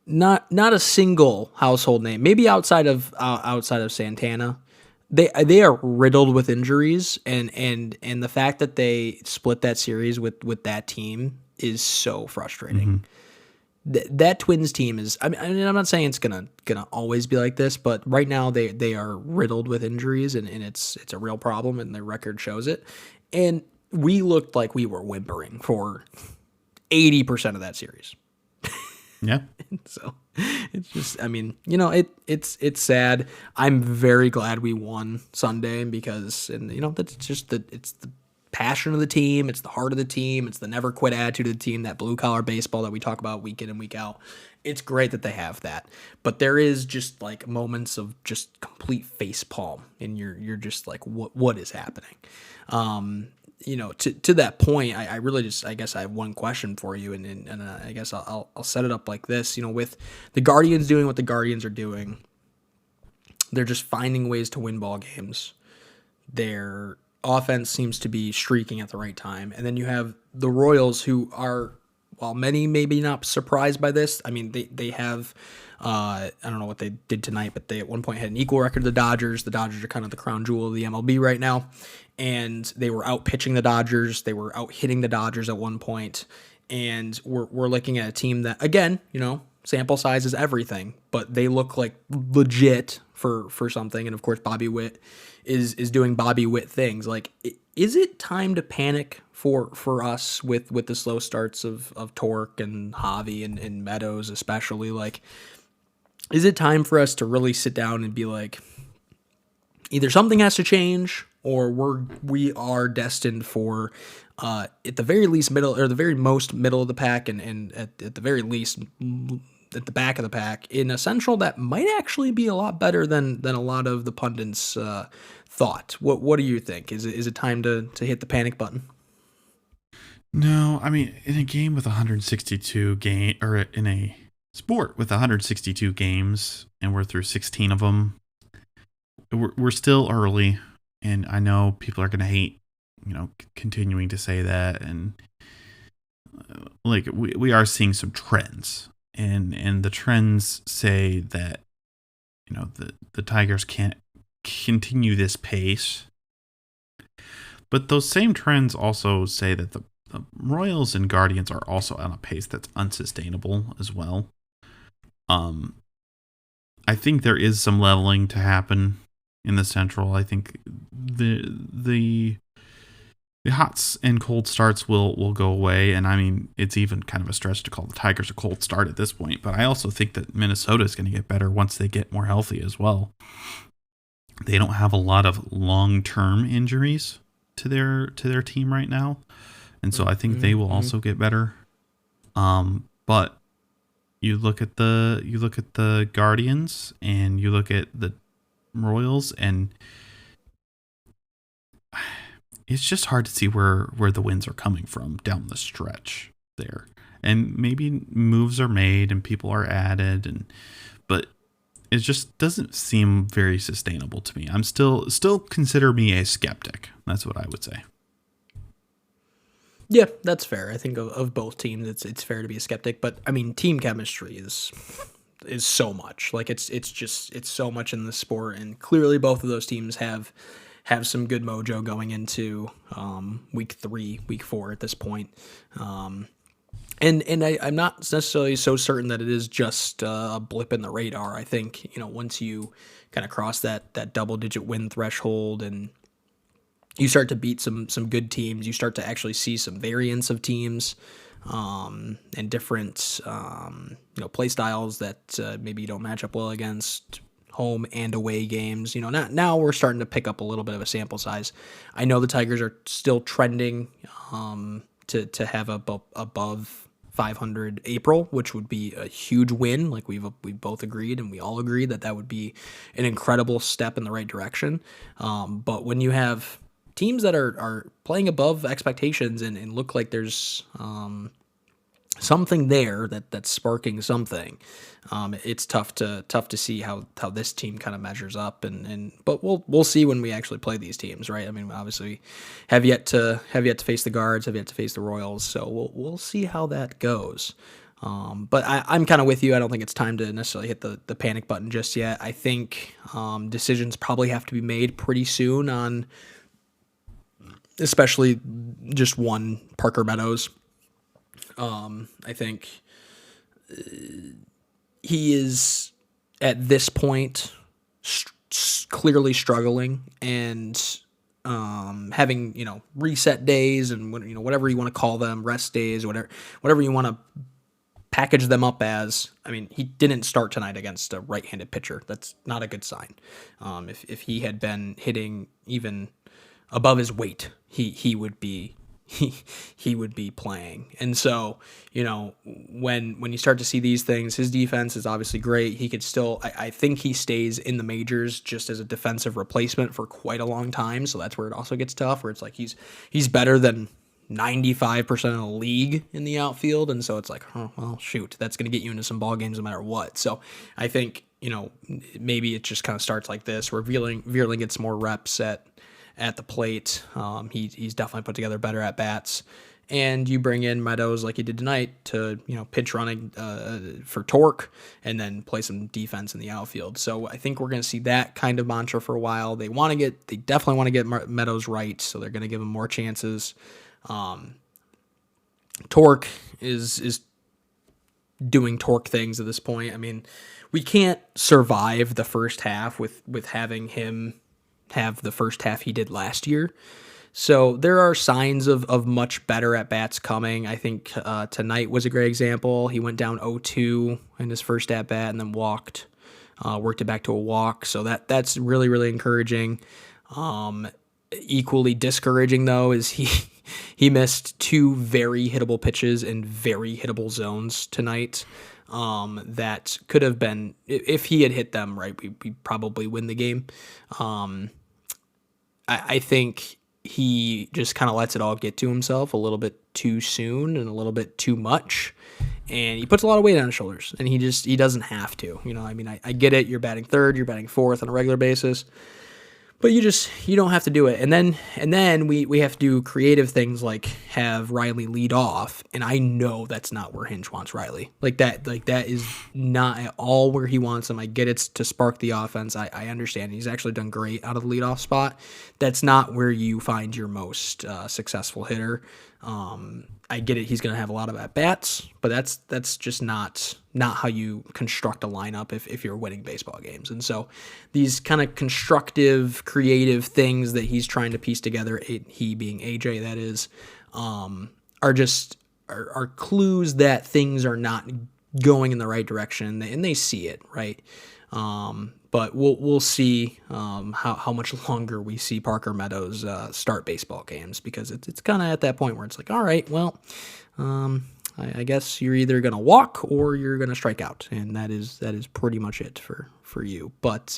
Not a single household name. Maybe outside of Santana, they are riddled with injuries, and the fact that they split that series with that team is so frustrating. That Twins team is. I mean, I'm not saying it's gonna always be like this, but right now they are riddled with injuries, and it's a real problem, and their record shows it. And we looked like we were whimpering for 80% of that series. Yeah. So it's just, I mean, you know, it's sad. I'm very glad we won Sunday, because, and you know, that's just it's the passion of the team. It's the heart of the team. It's the never quit attitude of the team, that blue collar baseball that we talk about week in and week out. It's great that they have that. But there is just like moments of just complete face palm, and you're just like, what is happening? To that point, I really just, I guess I have one question for you, and I guess I'll set it up like this. With the Guardians doing what the Guardians are doing, they're just finding ways to win ball games. Their offense seems to be streaking at the right time. And then you have the Royals, who are, while many may be not surprised by this, I mean, they have, I don't know what they did tonight, but they at one point had an equal record to the Dodgers. The Dodgers are kind of the crown jewel of the MLB right now. And they were out pitching the Dodgers. They were out hitting the Dodgers at one point. And we're looking at a team that, again, sample size is everything, but they look like legit for something. And of course, Bobby Witt is doing Bobby Witt things. Like, is it time to panic for us with the slow starts of Torque and Javi and Meadows especially? Like, is it time for us to really sit down and be like, either something has to change, or we are destined for at the very least middle, or the very most middle of the pack, and at the very least at the back of the pack in a Central that might actually be a lot better than a lot of the pundits thought. What do you think? Is it time to hit the panic button? No, I mean, in a game with 162 or in a sport with 162 games, and we're through 16 of them, we're still early, and I know people are going to hate, continuing to say that, and like we are seeing some trends, and the trends say that the Tigers can't continue this pace, but those same trends also say that the Royals and Guardians are also on a pace that's unsustainable as well. I think there is some leveling to happen in the Central. I think the hots and cold starts will go away, and I mean, it's even kind of a stretch to call the Tigers a cold start at this point, but I also think that Minnesota is going to get better once they get more healthy as well. They don't have a lot of long-term injuries to their team right now, and so I think they will also get better. But you look at the Guardians and you look at the Royals, and it's just hard to see where the wins are coming from down the stretch there. And maybe moves are made and people are added, but it just doesn't seem very sustainable to me. I'm still consider me a skeptic. That's what I would say. Yeah, that's fair. I think of both teams, it's fair to be a skeptic. But I mean, team chemistry is so much. Like it's so much in the sport, and clearly both of those teams have some good mojo going into week 3, week 4 at this point. And I'm not necessarily so certain that it is just a blip in the radar. I think once you kind of cross that double-digit win threshold and you start to beat some good teams, you start to actually see some variance of teams and different play styles that maybe you don't match up well against home and away games. Now we're starting to pick up a little bit of a sample size. I know the Tigers are still trending to have above 500 April, which would be a huge win. Like we both agreed, and we all agreed that would be an incredible step in the right direction. But when you have teams that are playing above expectations and look like there's something there that's sparking something, it's tough to see how this team kind of measures up, but we'll see when we actually play these teams, right? I mean, obviously have yet to face the Guards, have yet to face the Royals, so we'll see how that goes. But I'm kind of with you. I don't think it's time to necessarily hit the panic button just yet. I think decisions probably have to be made pretty soon on, especially just one, Parker Meadows. I think he is at this point clearly struggling, and having reset days and whatever you want to call them, rest days, whatever you want to package them up as. I mean, he didn't start tonight against a right-handed pitcher. That's not a good sign. If he had been hitting even above his weight, he would be he would be playing. And so, when you start to see these things, his defense is obviously great. He could still, I think he stays in the majors just as a defensive replacement for quite a long time. So that's where it also gets tough, where it's like he's better than 95% of the league in the outfield. And so it's like, oh, well, shoot, that's going to get you into some ball games no matter what. So I think, maybe it just kind of starts like this, where Vierling gets more reps at the plate. He's definitely put together better at bats. And you bring in Meadows like you did tonight to, pitch running for torque and then play some defense in the outfield. So I think we're going to see that kind of mantra for a while. They definitely want to get Meadows right, so they're going to give him more chances. Torque is doing torque things at this point. I mean, we can't survive the first half with having him have the first half he did last year. So there are signs of much better at bats coming. I think tonight was a great example. He went down 0-2 in his first at bat and then walked, worked it back to a walk. So that's really, really encouraging. Equally discouraging though is he missed 2 very hittable pitches in very hittable zones tonight. That could have been, if he had hit them right, we probably win the game. I think he just kind of lets it all get to himself a little bit too soon and a little bit too much. And he puts a lot of weight on his shoulders, and he doesn't have to. I get it. You're batting third, you're batting fourth on a regular basis, but you don't have to do it. And then we have to do creative things like have Riley lead off. And I know that's not where Hinch wants Riley. That is not at all where he wants him. I get it's to spark the offense. I understand. He's actually done great out of the leadoff spot. That's not where you find your most successful hitter. I get it. He's going to have a lot of at-bats, but that's just not how you construct a lineup if you're winning baseball games. And so these kind of constructive, creative things that he's trying to piece together, he being AJ, that is, are clues that things are not going in the right direction, and they see it, right? But we'll see how much longer we see Parker Meadows start baseball games, because it's kind of at that point where it's like, all right, well, I guess you're either going to walk or you're going to strike out, and that is pretty much it for you. But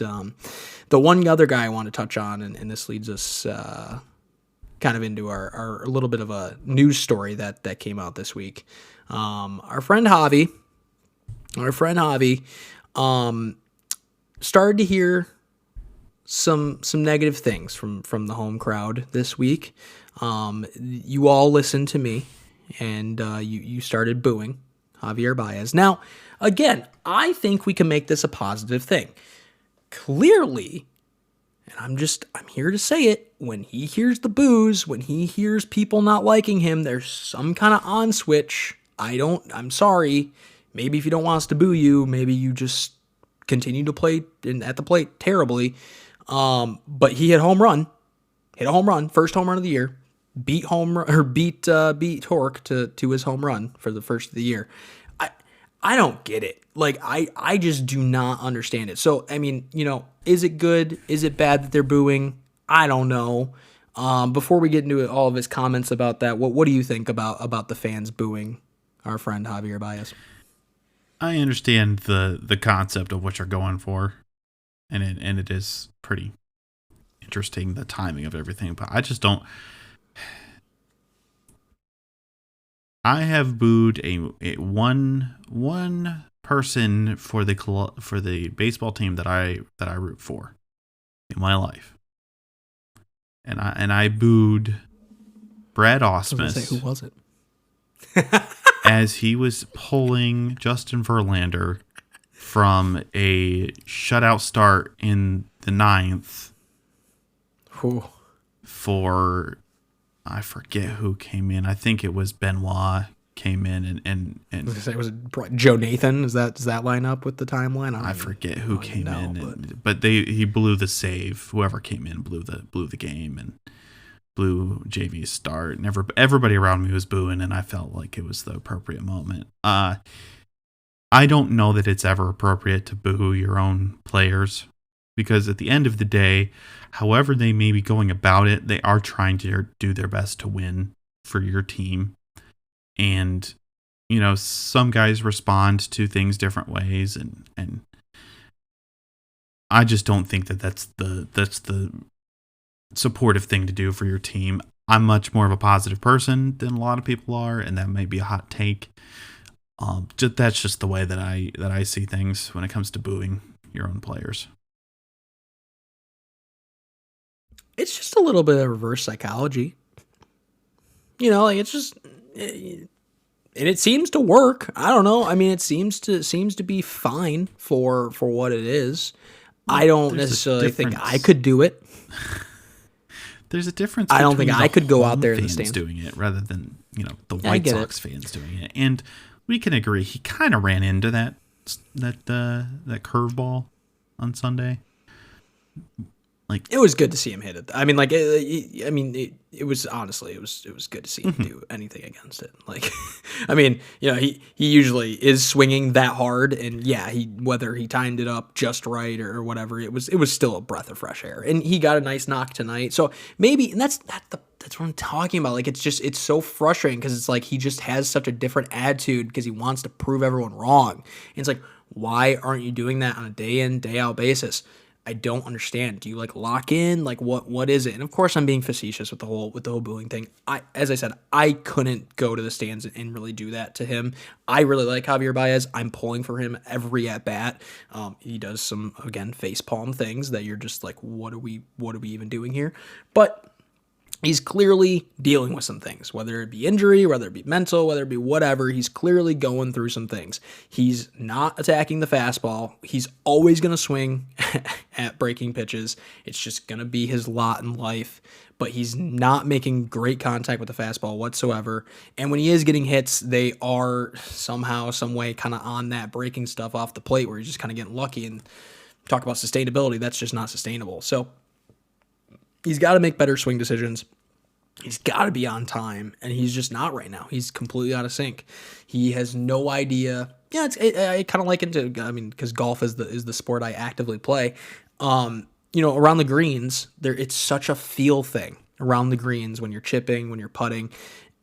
the one other guy I want to touch on, and this leads us kind of into our little bit of a news story that came out this week. Our friend Javi started to hear some negative things from the home crowd this week. You all listened to me, and you started booing Javier Baez. Now, again, I think we can make this a positive thing. Clearly, and I'm here to say it, when he hears the boos, when he hears people not liking him, there's some kind of on switch. I'm sorry. Maybe if you don't want us to boo you, maybe you just continue to play at the plate terribly. But he hit a home run, first home run of the year, beat Torque to his home run for the first of the year. I don't get it. I just do not understand it. So, I mean, is it good? Is it bad that they're booing? I don't know. Before we get into all of his comments about that, what do you think about the fans booing our friend Javier Baez? I understand the concept of what you're going for, and it is pretty interesting, the timing of everything, but I just don't. I have booed a one person for the baseball team that I root for in my life, and I booed Brad Ausmus. Who was it? As he was pulling Justin Verlander from a shutout start in the 9th. Ooh. For, I forget who came in. I think it was Benoit came in and was it Joe Nathan? Does that line up with the timeline? I forget who came in, but he blew the save. Whoever came in blew the game and blew JV's start, and everybody around me was booing, and I felt like it was the appropriate moment. I don't know that it's ever appropriate to boo your own players because at the end of the day, however they may be going about it, they are trying to do their best to win for your team. And, some guys respond to things different ways, and I just don't think that's the supportive thing to do for your team. I'm much more of a positive person than a lot of people are, and that may be a hot take. That's just the way that I see things when it comes to booing your own players. It's just a little bit of reverse psychology. It's just, and it seems to work. I don't know. I mean, it seems to be fine for what it is. Well, I don't necessarily think I could do it. There's a difference. I don't think I could go out there in the stands doing it rather than the White Sox fans doing it. And we can agree he kind of ran into that curveball on Sunday. Like, it was good to see him hit it. I mean, it was honestly, it was good to see him do anything against it. Like, I mean, he usually is swinging that hard, and yeah, whether he timed it up just right or whatever, it was still a breath of fresh air, and he got a nice knock tonight. So maybe, and that's what I'm talking about. Like, it's so frustrating because it's like he just has such a different attitude because he wants to prove everyone wrong. And it's like, why aren't you doing that on a day in, day out basis? I don't understand. Do you lock in? What is it? And of course I'm being facetious with the whole booing thing. As I said, I couldn't go to the stands and really do that to him. I really like Javier Baez. I'm pulling for him every at bat. He does some, again, facepalm things that you're just like, what are we even doing here? But he's clearly dealing with some things, whether it be injury, whether it be mental, whether it be whatever. He's clearly going through some things. He's not attacking the fastball. He's always going to swing at breaking pitches. It's just going to be his lot in life. But he's not making great contact with the fastball whatsoever. And when he is getting hits, they are somehow, some way kind of on that breaking stuff off the plate where he's just kind of getting lucky. And talk about sustainability, that's just not sustainable. So he's got to make better swing decisions. He's got to be on time, and he's just not right now. He's completely out of sync. He has no idea. Yeah, I kind of liken it to, I mean, because golf is the sport I actively play. Around the greens, it's such a feel thing around the greens when you're chipping, when you're putting,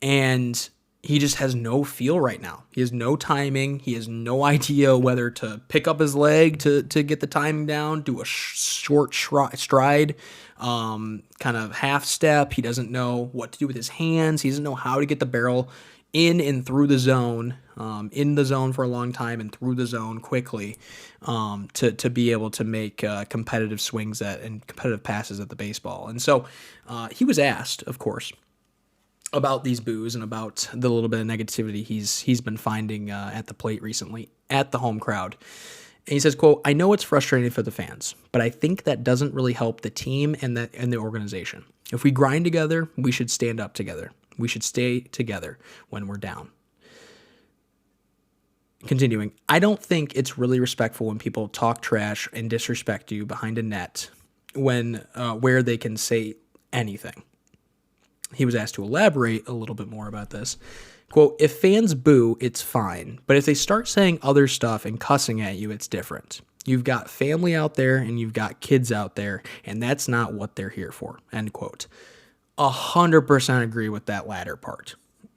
and he just has no feel right now. He has no timing. He has no idea whether to pick up his leg to get the timing down, do a short stride, kind of half step. He doesn't know what to do with his hands. He doesn't know how to get the barrel in and through the zone, in the zone for a long time and through the zone quickly, to be able to make competitive swings and competitive passes at the baseball. And so he was asked, of course, about these boos and about the little bit of negativity he's been finding at the plate recently at the home crowd. And he says, quote, "I know it's frustrating for the fans, but I think that doesn't really help the team and the organization. If we grind together, we should stand up together. We should stay together when we're down." Continuing, "I don't think it's really respectful when people talk trash and disrespect you behind a net where they can say anything." He was asked to elaborate a little bit more about this. Quote, "If fans boo, it's fine. But if they start saying other stuff and cussing at you, it's different. You've got family out there and you've got kids out there, and that's not what they're here for." End quote. 100% agree with that latter part.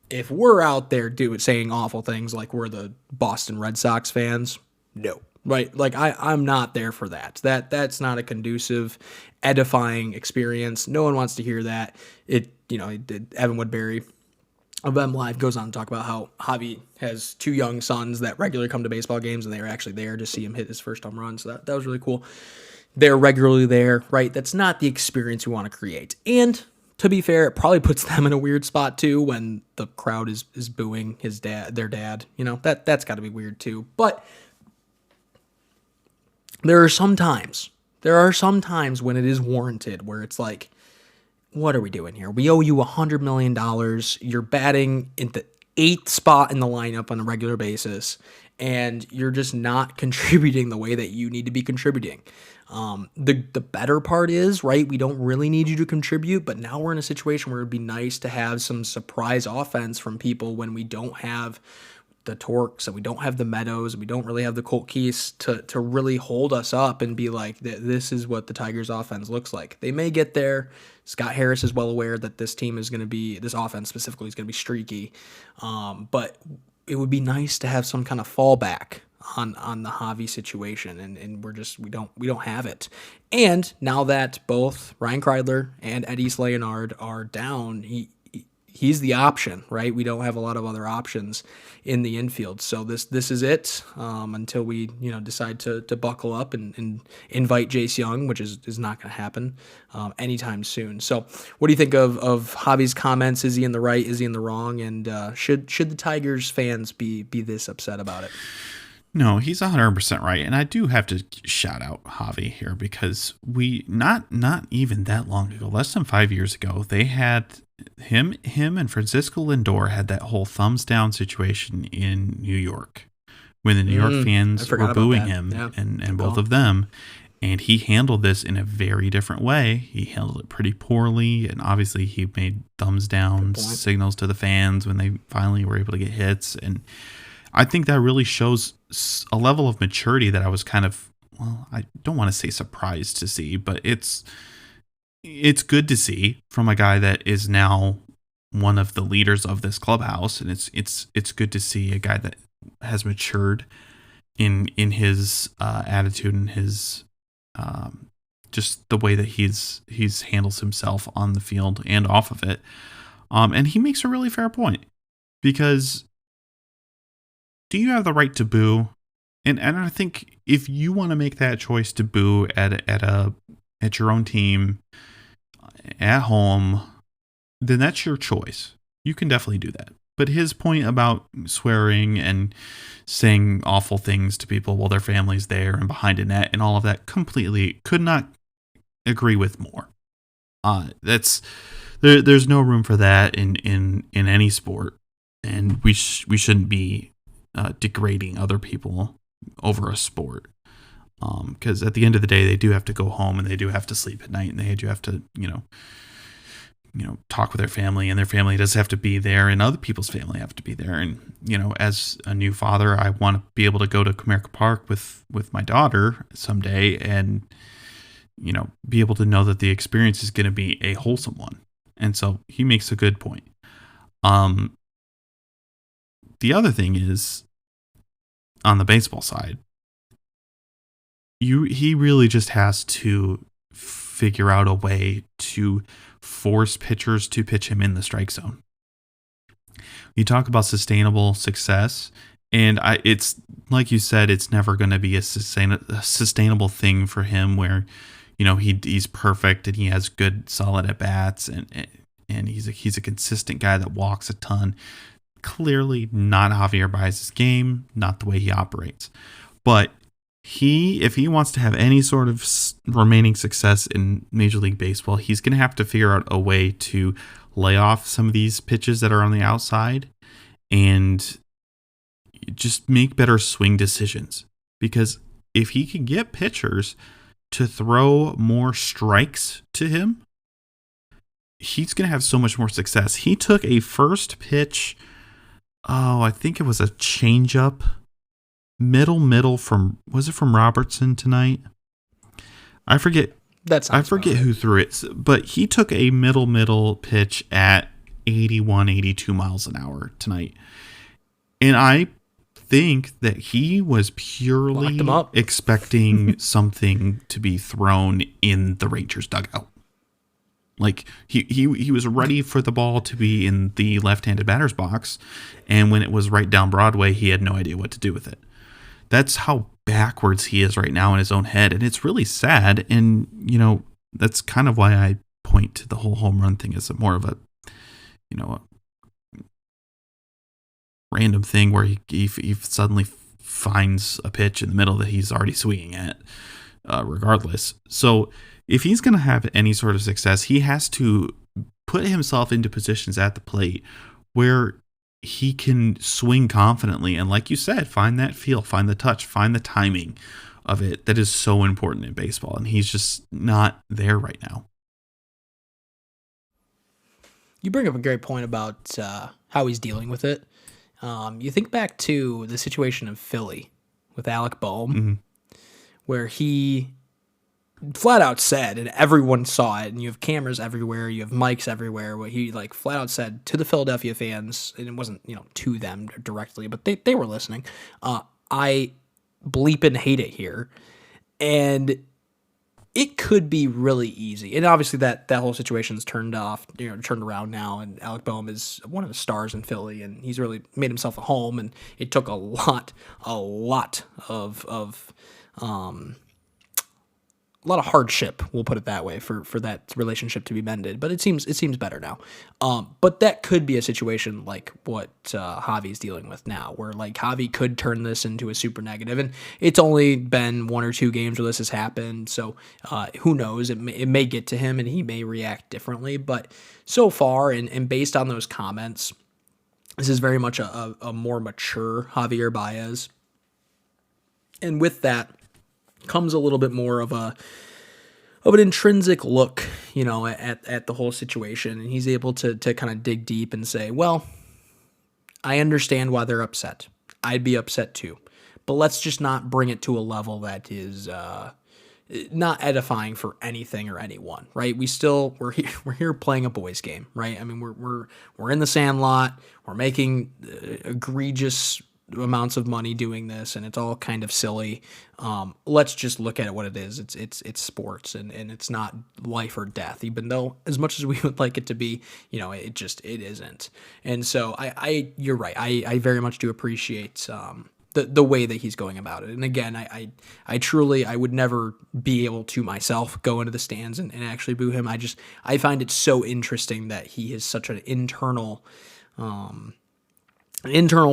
If we're out there saying awful things like we're the Boston Red Sox fans, no. Right? Like, I'm not there for that. That's not a conducive, edifying experience. No one wants to hear that. Evan Woodbury of M Live goes on to talk about how Javi has two young sons that regularly come to baseball games, and they are actually there to see him hit his first home run. So that was really cool. They're regularly there, right? That's not the experience you want to create. And to be fair, it probably puts them in a weird spot too when the crowd is booing their dad. That's got to be weird too. But there are some times when it is warranted where it's like, what are we doing here? We owe you $100 million. You're batting in the 8th spot in the lineup on a regular basis, and you're just not contributing the way that you need to be contributing. The better part is, right, we don't really need you to contribute, but now we're in a situation where it'd be nice to have some surprise offense from people when we don't have Torques, and we don't have the Meadows, and we don't really have the Colt Keys to really hold us up and be like, this is what the Tigers offense looks like. They may get there. Scott Harris is well aware that this offense specifically is going to be streaky. But it would be nice to have some kind of fallback on the Javi situation, and we don't have it. And now that both Ryan Kreidler and Eddys Leonard are down, he's the option, right? We don't have a lot of other options in the infield. So this is it until we decide to buckle up and invite Jace Young, which is not going to happen anytime soon. So what do you think of Javi's comments? Is he in the right? Is he in the wrong? And should the Tigers fans be this upset about it? No, he's 100% right. And I do have to shout out Javi here, because we not even that long ago, less than 5 years ago, they had him and Francisco Lindor had that whole thumbs down situation in New York when the New York fans were booing him, and both of them. And he handled this in a very different way. He handled it pretty poorly, and obviously he made thumbs down signals to the fans when they finally were able to get hits. And I think that really shows a level of maturity that I was kind of, I don't want to say surprised to see, but it's good to see from a guy that is now one of the leaders of this clubhouse. And it's good to see a guy that has matured in his attitude and his just the way that he's handles himself on the field and off of it. And he makes a really fair point, because do you have the right to boo? And I think if you want to make that choice to boo at your own team at home, then that's your choice. You can definitely do that. But his point about swearing and saying awful things to people while their family's there and behind a net and all of that, completely could not agree with more. There's no room for that in any sport, and we shouldn't be degrading other people over a sport, because at the end of the day, they do have to go home and they do have to sleep at night, and they do have to talk with their family, and their family does have to be there, and other people's family have to be there. And as a new father, I want to be able to go to Comerica Park with my daughter someday, and be able to know that the experience is going to be a wholesome one. And so he makes a good point. The other thing is, on the baseball side, he really just has to figure out a way to force pitchers to pitch him in the strike zone. You talk about sustainable success, and it's like you said, it's never going to be a sustainable thing for him where he's perfect and he has good solid at bats, and he's a consistent guy that walks a ton. Clearly not Javier Baez's game, not the way he operates. But if he wants to have any sort of remaining success in Major League Baseball, he's going to have to figure out a way to lay off some of these pitches that are on the outside and just make better swing decisions. Because if he can get pitchers to throw more strikes to him, he's going to have so much more success. He took a first pitch, I think it was a changeup, middle from Robertson tonight? I forget. Who threw it, but he took a middle pitch at 81, 82 miles an hour tonight. And I think that he was purely expecting something to be thrown in the Rangers dugout. Like he was ready for the ball to be in the left-handed batter's box, and when it was right down Broadway, he had no idea what to do with it. That's how backwards he is right now in his own head, and it's really sad. And that's kind of why I point to the whole home run thing as more of a random thing where he suddenly finds a pitch in the middle that he's already swinging at, regardless. So if he's going to have any sort of success, he has to put himself into positions at the plate where he can swing confidently. And like you said, find that feel, find the touch, find the timing of it that is so important in baseball. And he's just not there right now. You bring up a great point about how he's dealing with it. You think back to the situation in Philly with Alec Boehm, where he flat out said, and everyone saw it, and you have cameras everywhere, you have mics everywhere, what he like flat out said to the Philadelphia fans, and it wasn't, to them directly, but they were listening. I bleep and hate it here. And it could be really easy. And obviously that whole situation's turned around now, and Alec Boehm is one of the stars in Philly, and he's really made himself a home, and it took a lot of hardship, we'll put it that way, for that relationship to be mended. But it seems better now. But that could be a situation like what Javi's dealing with now, where like Javi could turn this into a super negative. And it's only been 1 or 2 games where this has happened, so who knows? It may get to him, and he may react differently. But so far, and based on those comments, this is very much a more mature Javier Baez. And with that comes a little bit more of an intrinsic look, at the whole situation. And he's able to kind of dig deep and say, well, I understand why they're upset. I'd be upset too. But let's just not bring it to a level that is not edifying for anything or anyone, right? We're here playing a boys game, right? I mean, we're in the Sandlot. We're making egregious amounts of money doing this, and it's all kind of silly. Let's just look at it what it is. It's sports, and it's not life or death, even though as much as we would like it to be, it isn't. And so you're right. I very much do appreciate the way that he's going about it. And again, I truly, I would never be able to myself go into the stands and actually boo him. I find it so interesting that he is such an internal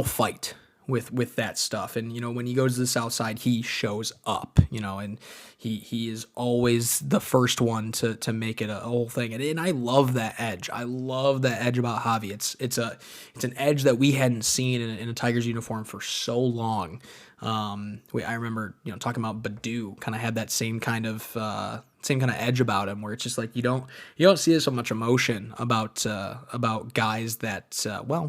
fight with that stuff. And, when he goes to the South Side, he shows up, and he is always the first one to make it a whole thing. And I love that edge. I love that edge about Javi. It's an edge that we hadn't seen in a Tigers uniform for so long. I remember, talking about Badu kind of had that same kind of edge about him, where it's just like you don't see so much emotion about guys that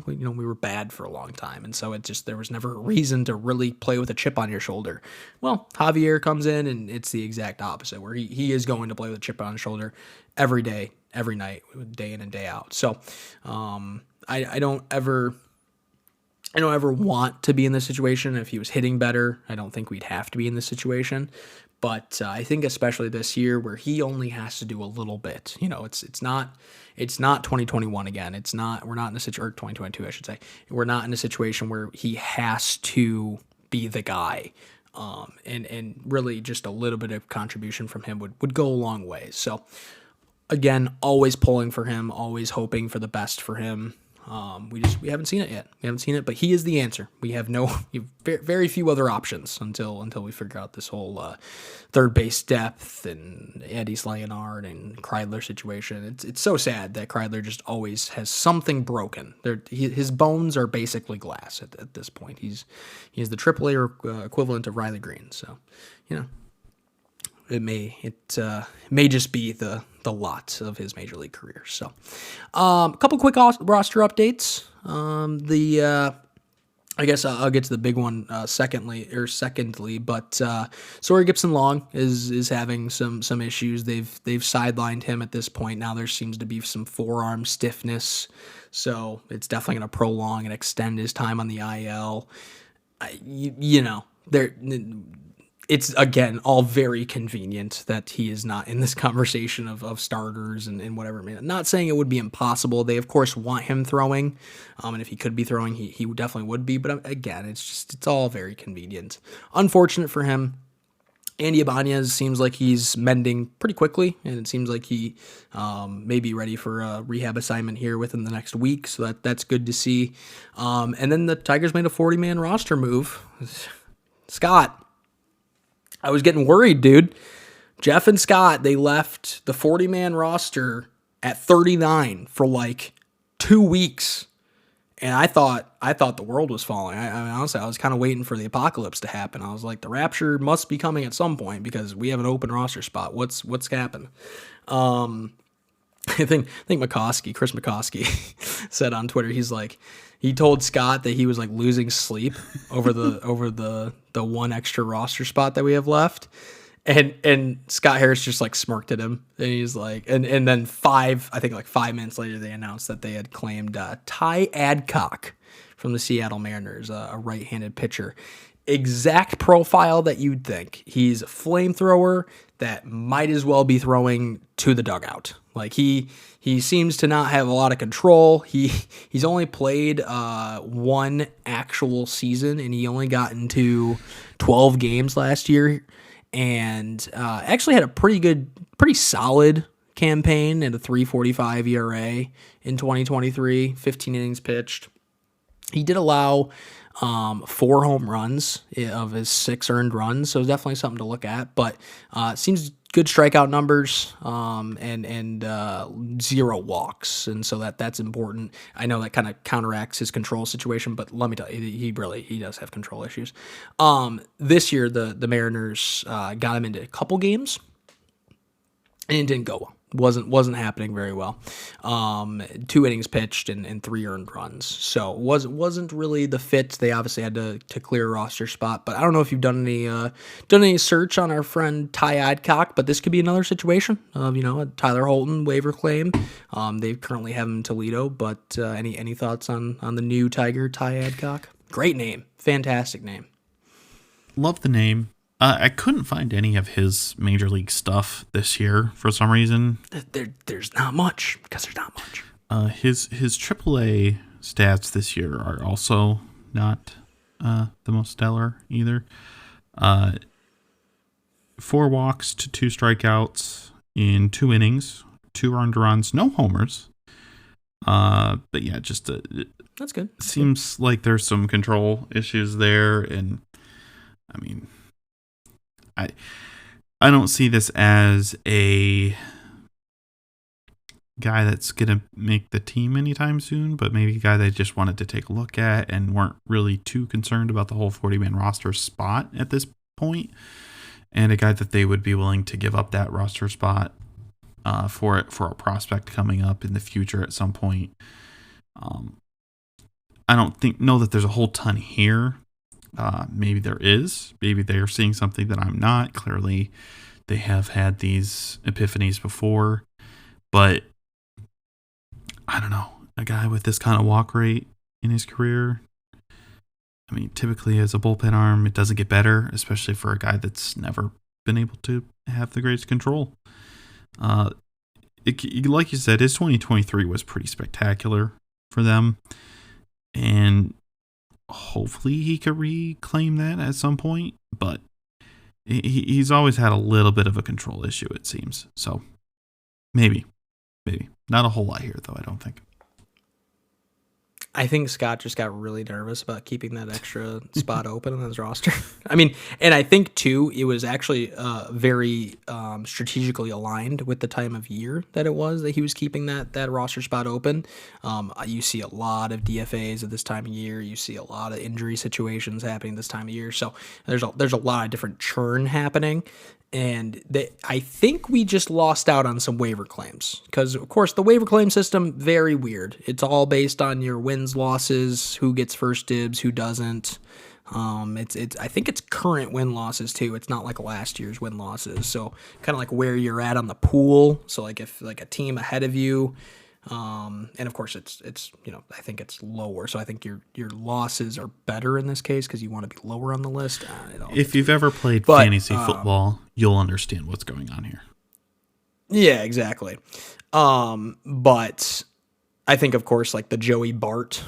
we were bad for a long time, and so there was never a reason to really play with a chip on your shoulder. Well, Javier comes in, and it's the exact opposite, where he is going to play with a chip on his shoulder every day, every night, day in and day out. So I don't ever want to be in this situation. If he was hitting better, I don't think we'd have to be in this situation. But I think especially this year, where he only has to do a little bit. It's not 2021 again. We're not in a situation, or 2022, I should say. We're not in a situation where he has to be the guy. And really just a little bit of contribution from him would go a long way. So again, always pulling for him, always hoping for the best for him. We haven't seen it yet. We haven't seen it, but he is the answer. We have very few other options until we figure out this whole third base depth and Eddie Leonard and Kreidler situation. It's so sad that Kreidler just always has something broken. His bones are basically glass at this point. He is the AAA equivalent of Riley Green. So, it may just be the lot of his major league career. So, a couple quick roster updates. I guess I'll get to the big one secondly. But Sawyer Gibson-Long is having some issues. They've sidelined him at this point. Now there seems to be some forearm stiffness, so it's definitely going to prolong and extend his time on the IL. It's, again, all very convenient that he is not in this conversation of starters and whatever. Not saying it would be impossible. They, of course, want him throwing. And if he could be throwing, he definitely would be. But, again, it's all very convenient. Unfortunate for him. Andy Ibanez seems like he's mending pretty quickly, and it seems like he may be ready for a rehab assignment here within the next week. So that's good to see. And then the Tigers made a 40-man roster move. Scott, I was getting worried, dude. Jeff and Scott, they left the 40-man roster at 39 for like 2 weeks. And I thought the world was falling. I mean, honestly, I was kind of waiting for the apocalypse to happen. I was like, the rapture must be coming at some point because we have an open roster spot. What's happened? I think Chris McCoskey said on Twitter, he's like, he told Scott that he was like losing sleep over the one extra roster spot that we have left. And Scott Harris just like smirked at him, and he's like, and then 5 minutes later, they announced that they had claimed Ty Adcock from the Seattle Mariners, a right-handed pitcher. Exact profile that you'd think. He's a flamethrower that might as well be throwing to the dugout. Like he seems to not have a lot of control. He's only played one actual season, and he only got into 12 games last year, and actually had a pretty solid campaign and a 3.45 ERA in 2023, 15 innings pitched. He did allow 4 home runs of his 6 earned runs, so definitely something to look at. But seems good strikeout numbers and 0 walks, and so that's important. I know that kind of counteracts his control situation, but let me tell you, he does have control issues. This year, the Mariners got him into a couple games, and it didn't go well. Wasn't happening very well. 2 innings pitched and 3 earned runs. So wasn't really the fit. They obviously had to clear a roster spot. But I don't know if you've done any search on our friend Ty Adcock, but this could be another situation of a Tyler Holton waiver claim. They currently have him in Toledo, but any thoughts on the new Tiger, Ty Adcock? Great name, fantastic name. Love the name. I couldn't find any of his major league stuff this year for some reason. There's not much because there's not much. His AAA stats this year are also not the most stellar either. 4 walks to 2 strikeouts in 2 innings, 2 earned runs, no homers. But yeah, just that's good. Seems like there's some control issues there, and I mean, I don't see this as a guy that's going to make the team anytime soon, but maybe a guy they just wanted to take a look at and weren't really too concerned about the whole 40-man roster spot at this point, and a guy that they would be willing to give up that roster spot for a prospect coming up in the future at some point. I don't know that there's a whole ton here. Maybe there is. Maybe they're seeing something that I'm not. Clearly, they have had these epiphanies before. But, I don't know. A guy with this kind of walk rate in his career, I mean, typically as a bullpen arm, it doesn't get better, especially for a guy that's never been able to have the greatest control. Like you said, his 2023 was pretty spectacular for them. And hopefully he could reclaim that at some point, but he's always had a little bit of a control issue, it seems. So maybe not a whole lot here, though. I don't think. I think Scott just got really nervous about keeping that extra spot open on his roster. I mean, and I think, too, it was actually very strategically aligned with the time of year that it was that he was keeping that roster spot open. You see a lot of DFAs at this time of year. You see a lot of injury situations happening this time of year. So there's a lot of different churn happening. And I think we just lost out on some waiver claims because, of course, the waiver claim system, very weird. It's all based on your wins, losses, who gets first dibs, who doesn't. I think it's current win losses too. It's not like last year's win losses. So kind of like where you're at on the pool. So like if like a team ahead of you, and of course it's I think it's lower. So I think your losses are better in this case because you want to be lower on the list. If you've ever played fantasy football, you'll understand what's going on here. Yeah, exactly. But I think, of course, like the Joey Bart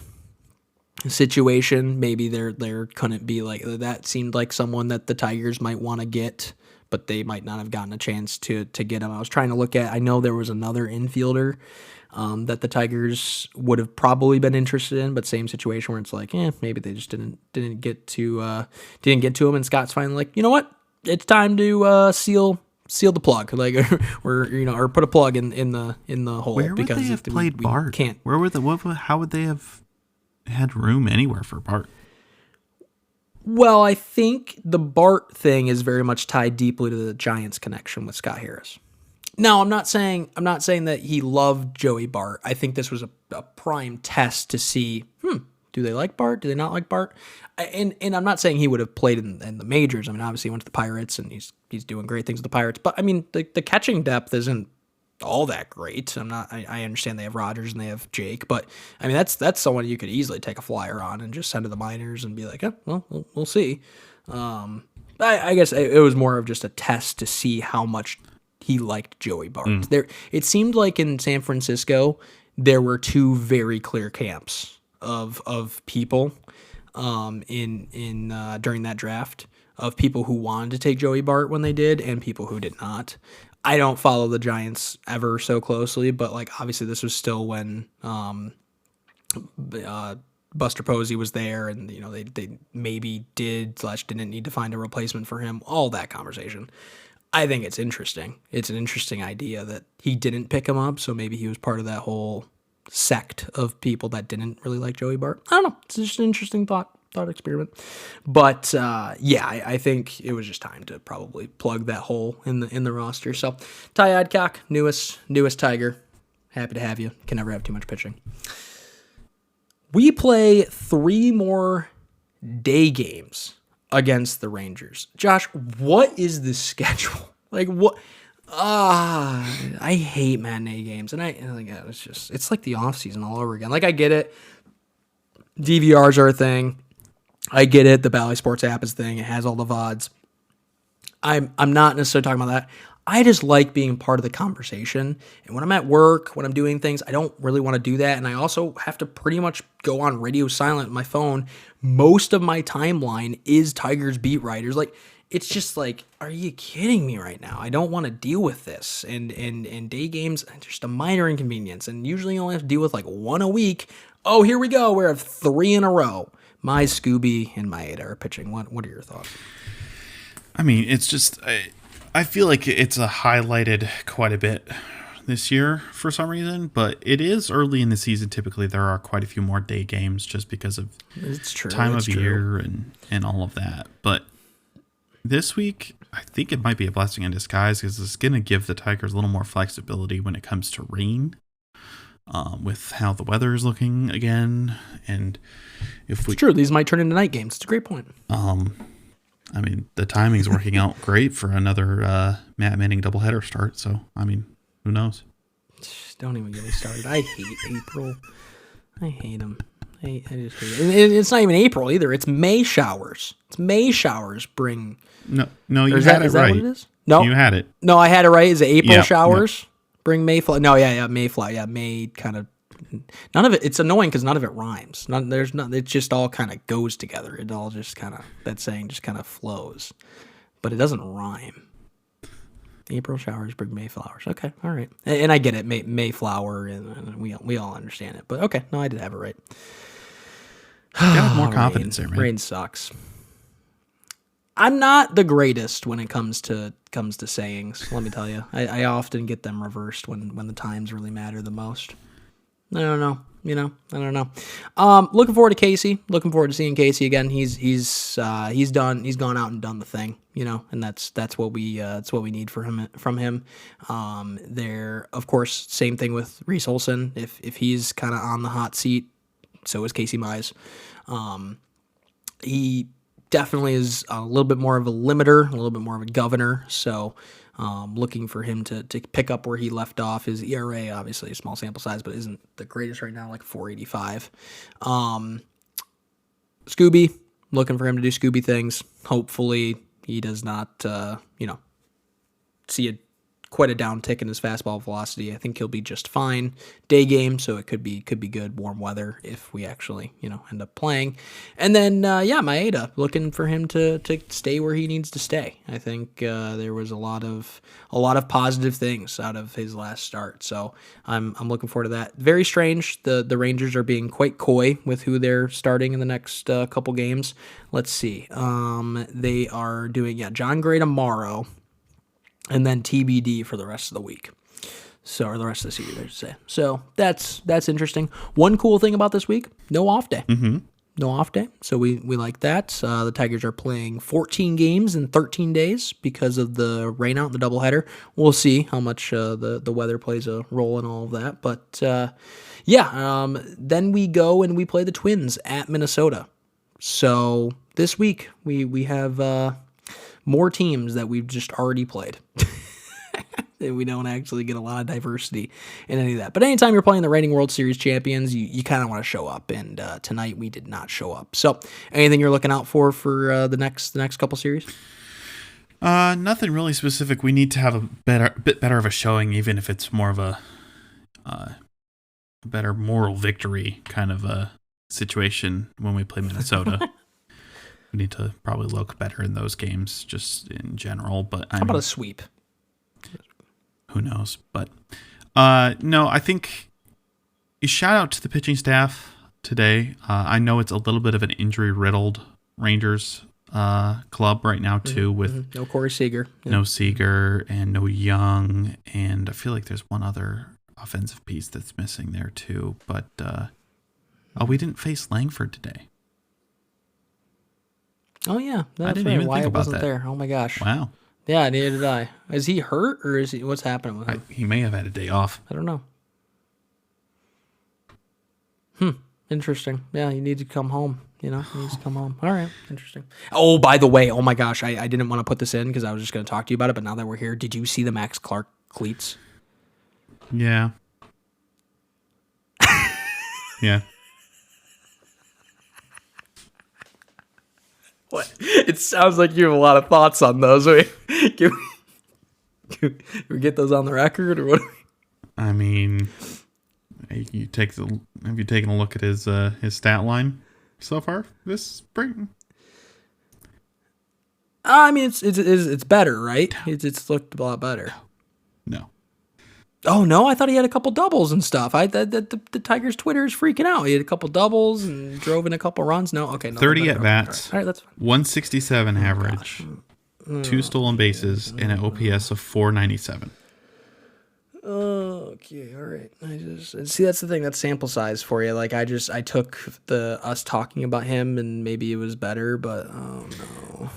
situation, maybe there couldn't be like that. Seemed like someone that the Tigers might want to get, but they might not have gotten a chance to get him. I was trying to look at. I know there was another infielder that the Tigers would have probably been interested in, but same situation where it's like, maybe they just didn't get to him. And Scott's finally like, you know what, it's time to seal the plug, like or put a plug in the hole. Where would they have played Bart? Can't. Where would how would they have had room anywhere for Bart? Well, I think the Bart thing is very much tied deeply to the Giants' connection with Scott Harris. No, I'm not saying that he loved Joey Bart. I think this was a prime test to see, do they like Bart? Do they not like Bart? And I'm not saying he would have played in the majors. I mean, obviously he went to the Pirates and he's doing great things with the Pirates. But I mean, the catching depth isn't all that great. I understand they have Rogers and they have Jake, but I mean that's someone you could easily take a flyer on and just send to the minors and be like, well, we'll see. I guess it was more of just a test to see how much he liked Joey Bart. It seemed like in San Francisco there were two very clear camps of people during that draft, of people who wanted to take Joey Bart when they did and people who did not. I don't follow the Giants ever so closely, but like obviously this was still when Buster Posey was there, and you know they maybe didn't need to find a replacement for him. All that conversation. I think it's interesting. It's an interesting idea that he didn't pick him up, so maybe he was part of that whole sect of people that didn't really like Joey Bart. I don't know. It's just an interesting thought experiment. But I think it was just time to probably plug that hole in the roster. So Ty Adcock, newest Tiger. Happy to have you. Can never have too much pitching. We play 3 more day games against the Rangers. Josh, what is the schedule? Like what? I hate matinee games, and it's like the off season all over again. Like I get it, DVRs are a thing. I get it. The Bally Sports app is a thing. It has all the VODs. I'm not necessarily talking about that. I just like being part of the conversation. And when I'm at work, when I'm doing things, I don't really want to do that. And I also have to pretty much go on radio silent with my phone. Most of my timeline is Tigers beat writers. Like, it's just like, are you kidding me right now? I don't want to deal with this. And day games, just a minor inconvenience. And usually you only have to deal with like 1 a week. Oh, here we go. We have 3 in a row. My Scooby and my Ada are pitching. What are your thoughts? I mean, it's just... I feel like it's highlighted quite a bit this year for some reason, but it is early in the season. Typically, there are quite a few more day games just because of time of year and all of that. But this week, I think it might be a blessing in disguise because it's going to give the Tigers a little more flexibility when it comes to rain, with how the weather is looking again. And if it's true, these might turn into night games. It's a great point. I mean, the timing's working out great for another Matt Manning doubleheader start. So, I mean, who knows? Don't even get me started. I hate April. I hate them. I just hate it. It's not even April either. It's May showers. It's May showers bring. No, you had it right. Is that what it is? No, you had it. No, I had it right. Is it April showers bring Mayflower? No, Mayflower. Yeah, May kind of. None of it. It's annoying because none of it rhymes. It just all kind of goes together. It all just kind of, that saying just kind of flows, but it doesn't rhyme. April showers bring Mayflowers. Okay, all right, and I get it, Mayflower, and we all understand it. But okay, no, I did have it right. Got more confidence there, man. Rain sucks. I'm not the greatest when it comes to sayings. Let me tell you, I often get them reversed when the times really matter the most. I don't know. I don't know. Looking forward to Casey. Looking forward to seeing Casey again. He's gone out and done the thing, and that's what we need from him. There, of course, same thing with Reese Olson. If he's kind of on the hot seat, so is Casey Mize. He definitely is a little bit more of a limiter, a little bit more of a governor. So. Looking for him to pick up where he left off. His ERA, obviously, a small sample size, but isn't the greatest right now, like 4.85. Scooby, looking for him to do Scooby things. Hopefully, he does not, see quite a downtick in his fastball velocity. I think he'll be just fine. Day game, so it could be good warm weather if we actually, end up playing. And then, Maeda, looking for him to stay where he needs to stay. I think there was a lot of positive things out of his last start. So I'm looking forward to that. Very strange. The Rangers are being quite coy with who they're starting in the next couple games. Let's see. They are doing John Gray tomorrow. And then TBD for the rest of the week. Or the rest of the series, I should say. So that's interesting. One cool thing about this week, no off day. Mm-hmm. no off day, so we like that. The Tigers are playing 14 games in 13 days because of the rain out and the doubleheader. We'll see how much the weather plays a role in all of that. But then we go and we play the Twins at Minnesota. So this week we have more teams that we've just already played. We don't actually get a lot of diversity in any of that. But anytime you're playing the reigning World Series champions, you kind of want to show up. And tonight we did not show up. So anything you're looking out for the next couple series? Nothing really specific. We need to have a bit better of a showing, even if it's more of a better moral victory kind of a situation when we play Minnesota. We need to probably look better in those games just in general. But how about a sweep? Who knows? But no, I think a shout out to the pitching staff today. I know it's a little bit of an injury-riddled Rangers club right now, too, with no Corey Seager. No Seager and no Young. And I feel like there's one other offensive piece that's missing there, too. But we didn't face Langford today. Oh, yeah. That's I didn't right. even Wyatt think about wasn't that. there. Oh, my gosh. Wow. Yeah, neither did I. Is he hurt or is he? What's happening with him? He may have had a day off. I don't know. Interesting. Yeah, you need to come home. He needs to come home. All right. Interesting. Oh, by the way, oh my gosh, I didn't want to put this in because I was just going to talk to you about it, but now that we're here, did you see the Max Clark cleats? Yeah. Yeah. What? It sounds like you have a lot of thoughts on those. Can we get those on the record or what? I mean, have you taken a look at his stat line so far this spring? I mean, it's better, right? It's looked a lot better. No. Oh no, I thought he had a couple doubles and stuff. The Tigers' Twitter is freaking out. He had a couple doubles and drove in a couple runs. No, okay, no, 30 at bats. All right, that's fine. 167 average. 2 stolen bases and an OPS of 497. Okay, all right. I just see that's the thing. That's sample size for you. Like I took us talking about him and maybe it was better, but oh no.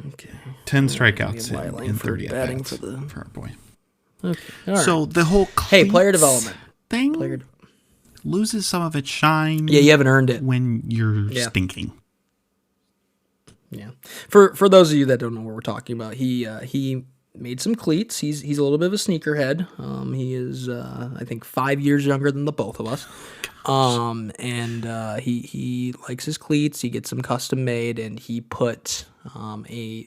Okay. 10 strikeouts in 30 at bats for our boy. Okay. All right. So the whole player development thing loses some of its shine. Yeah, you haven't earned it when you're stinking. Yeah. For those of you that don't know what we're talking about, he made some cleats. He's a little bit of a sneakerhead. He is I think 5 years younger than the both of us. He likes his cleats. He gets them custom made, and he put an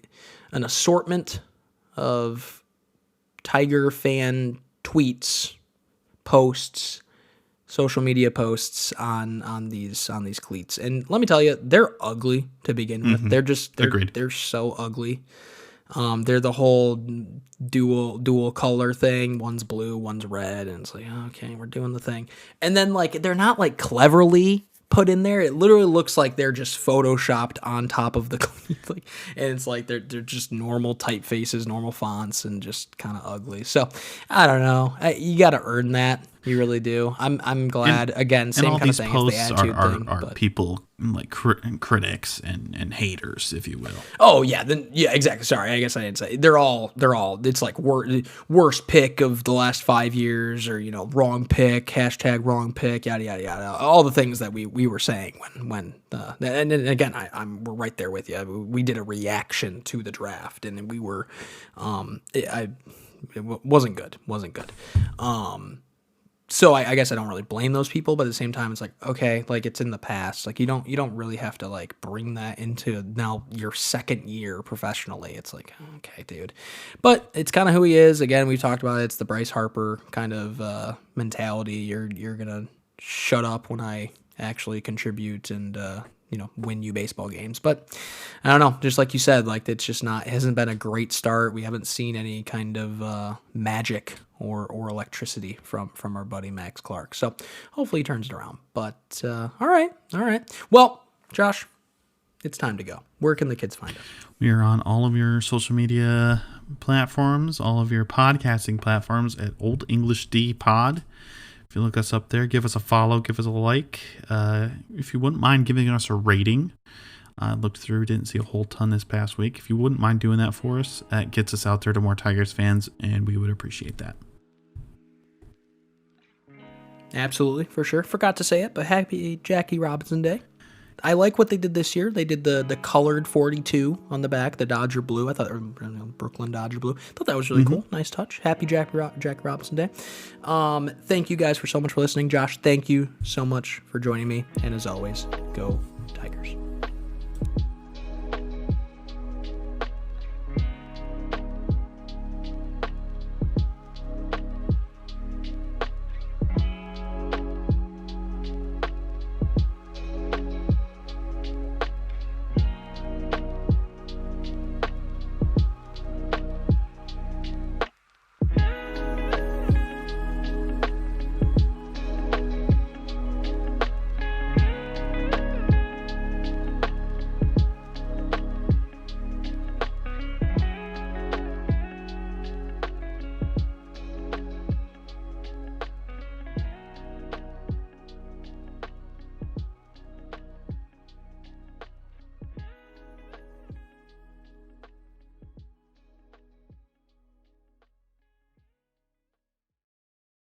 assortment of Tiger fan tweets, posts, social media posts on these cleats. And let me tell you, they're ugly to begin with. They're so ugly. They're the whole dual color thing. One's blue, one's red, and it's like, okay, we're doing the thing. And then like they're not like cleverly put in there. It literally looks like they're just photoshopped on top of the cleats. And it's like they're just normal typefaces, normal fonts, and just kind of ugly. So I don't know. You got to earn that. You really do. I'm glad. Again, same kind of thing. And all these these posts are people like critics and haters, if you will. Oh yeah, exactly. Sorry, I guess I didn't say. They're all. It's like worst pick of the last 5 years, or wrong pick, hashtag wrong pick, yada yada yada. All the things that we were saying when and again, we're right there with you. We did a reaction to the draft, and we were, it wasn't good. So I guess I don't really blame those people, but at the same time, it's like, okay, like it's in the past. Like you don't really have to like bring that into now your second year professionally. It's like, okay, dude, but it's kind of who he is. Again, we've talked about it. It's the Bryce Harper kind of mentality. You're gonna shut up when I actually contribute and win you baseball games. But I don't know, just like you said, like it hasn't been a great start. We haven't seen any kind of magic or electricity from our buddy Max Clark. So hopefully he turns it around. But all right. Well, Josh, it's time to go. Where can the kids find us? We are on all of your social media platforms, all of your podcasting platforms at Old English D Pod. If you look us up there, give us a follow, give us a like. If you wouldn't mind giving us a rating. I looked through, didn't see a whole ton this past week. If you wouldn't mind doing that for us, that gets us out there to more Tigers fans, and we would appreciate that. Absolutely, for sure. Forgot to say it, but happy Jackie Robinson Day. I like what they did this year. They did the colored 42 on the back, the Dodger blue. I thought, Brooklyn Dodger blue. I thought that was really cool. Nice touch. Happy Jackie Robinson Day. Thank you guys for so much for listening. Josh, thank you so much for joining me. And as always, go Tigers.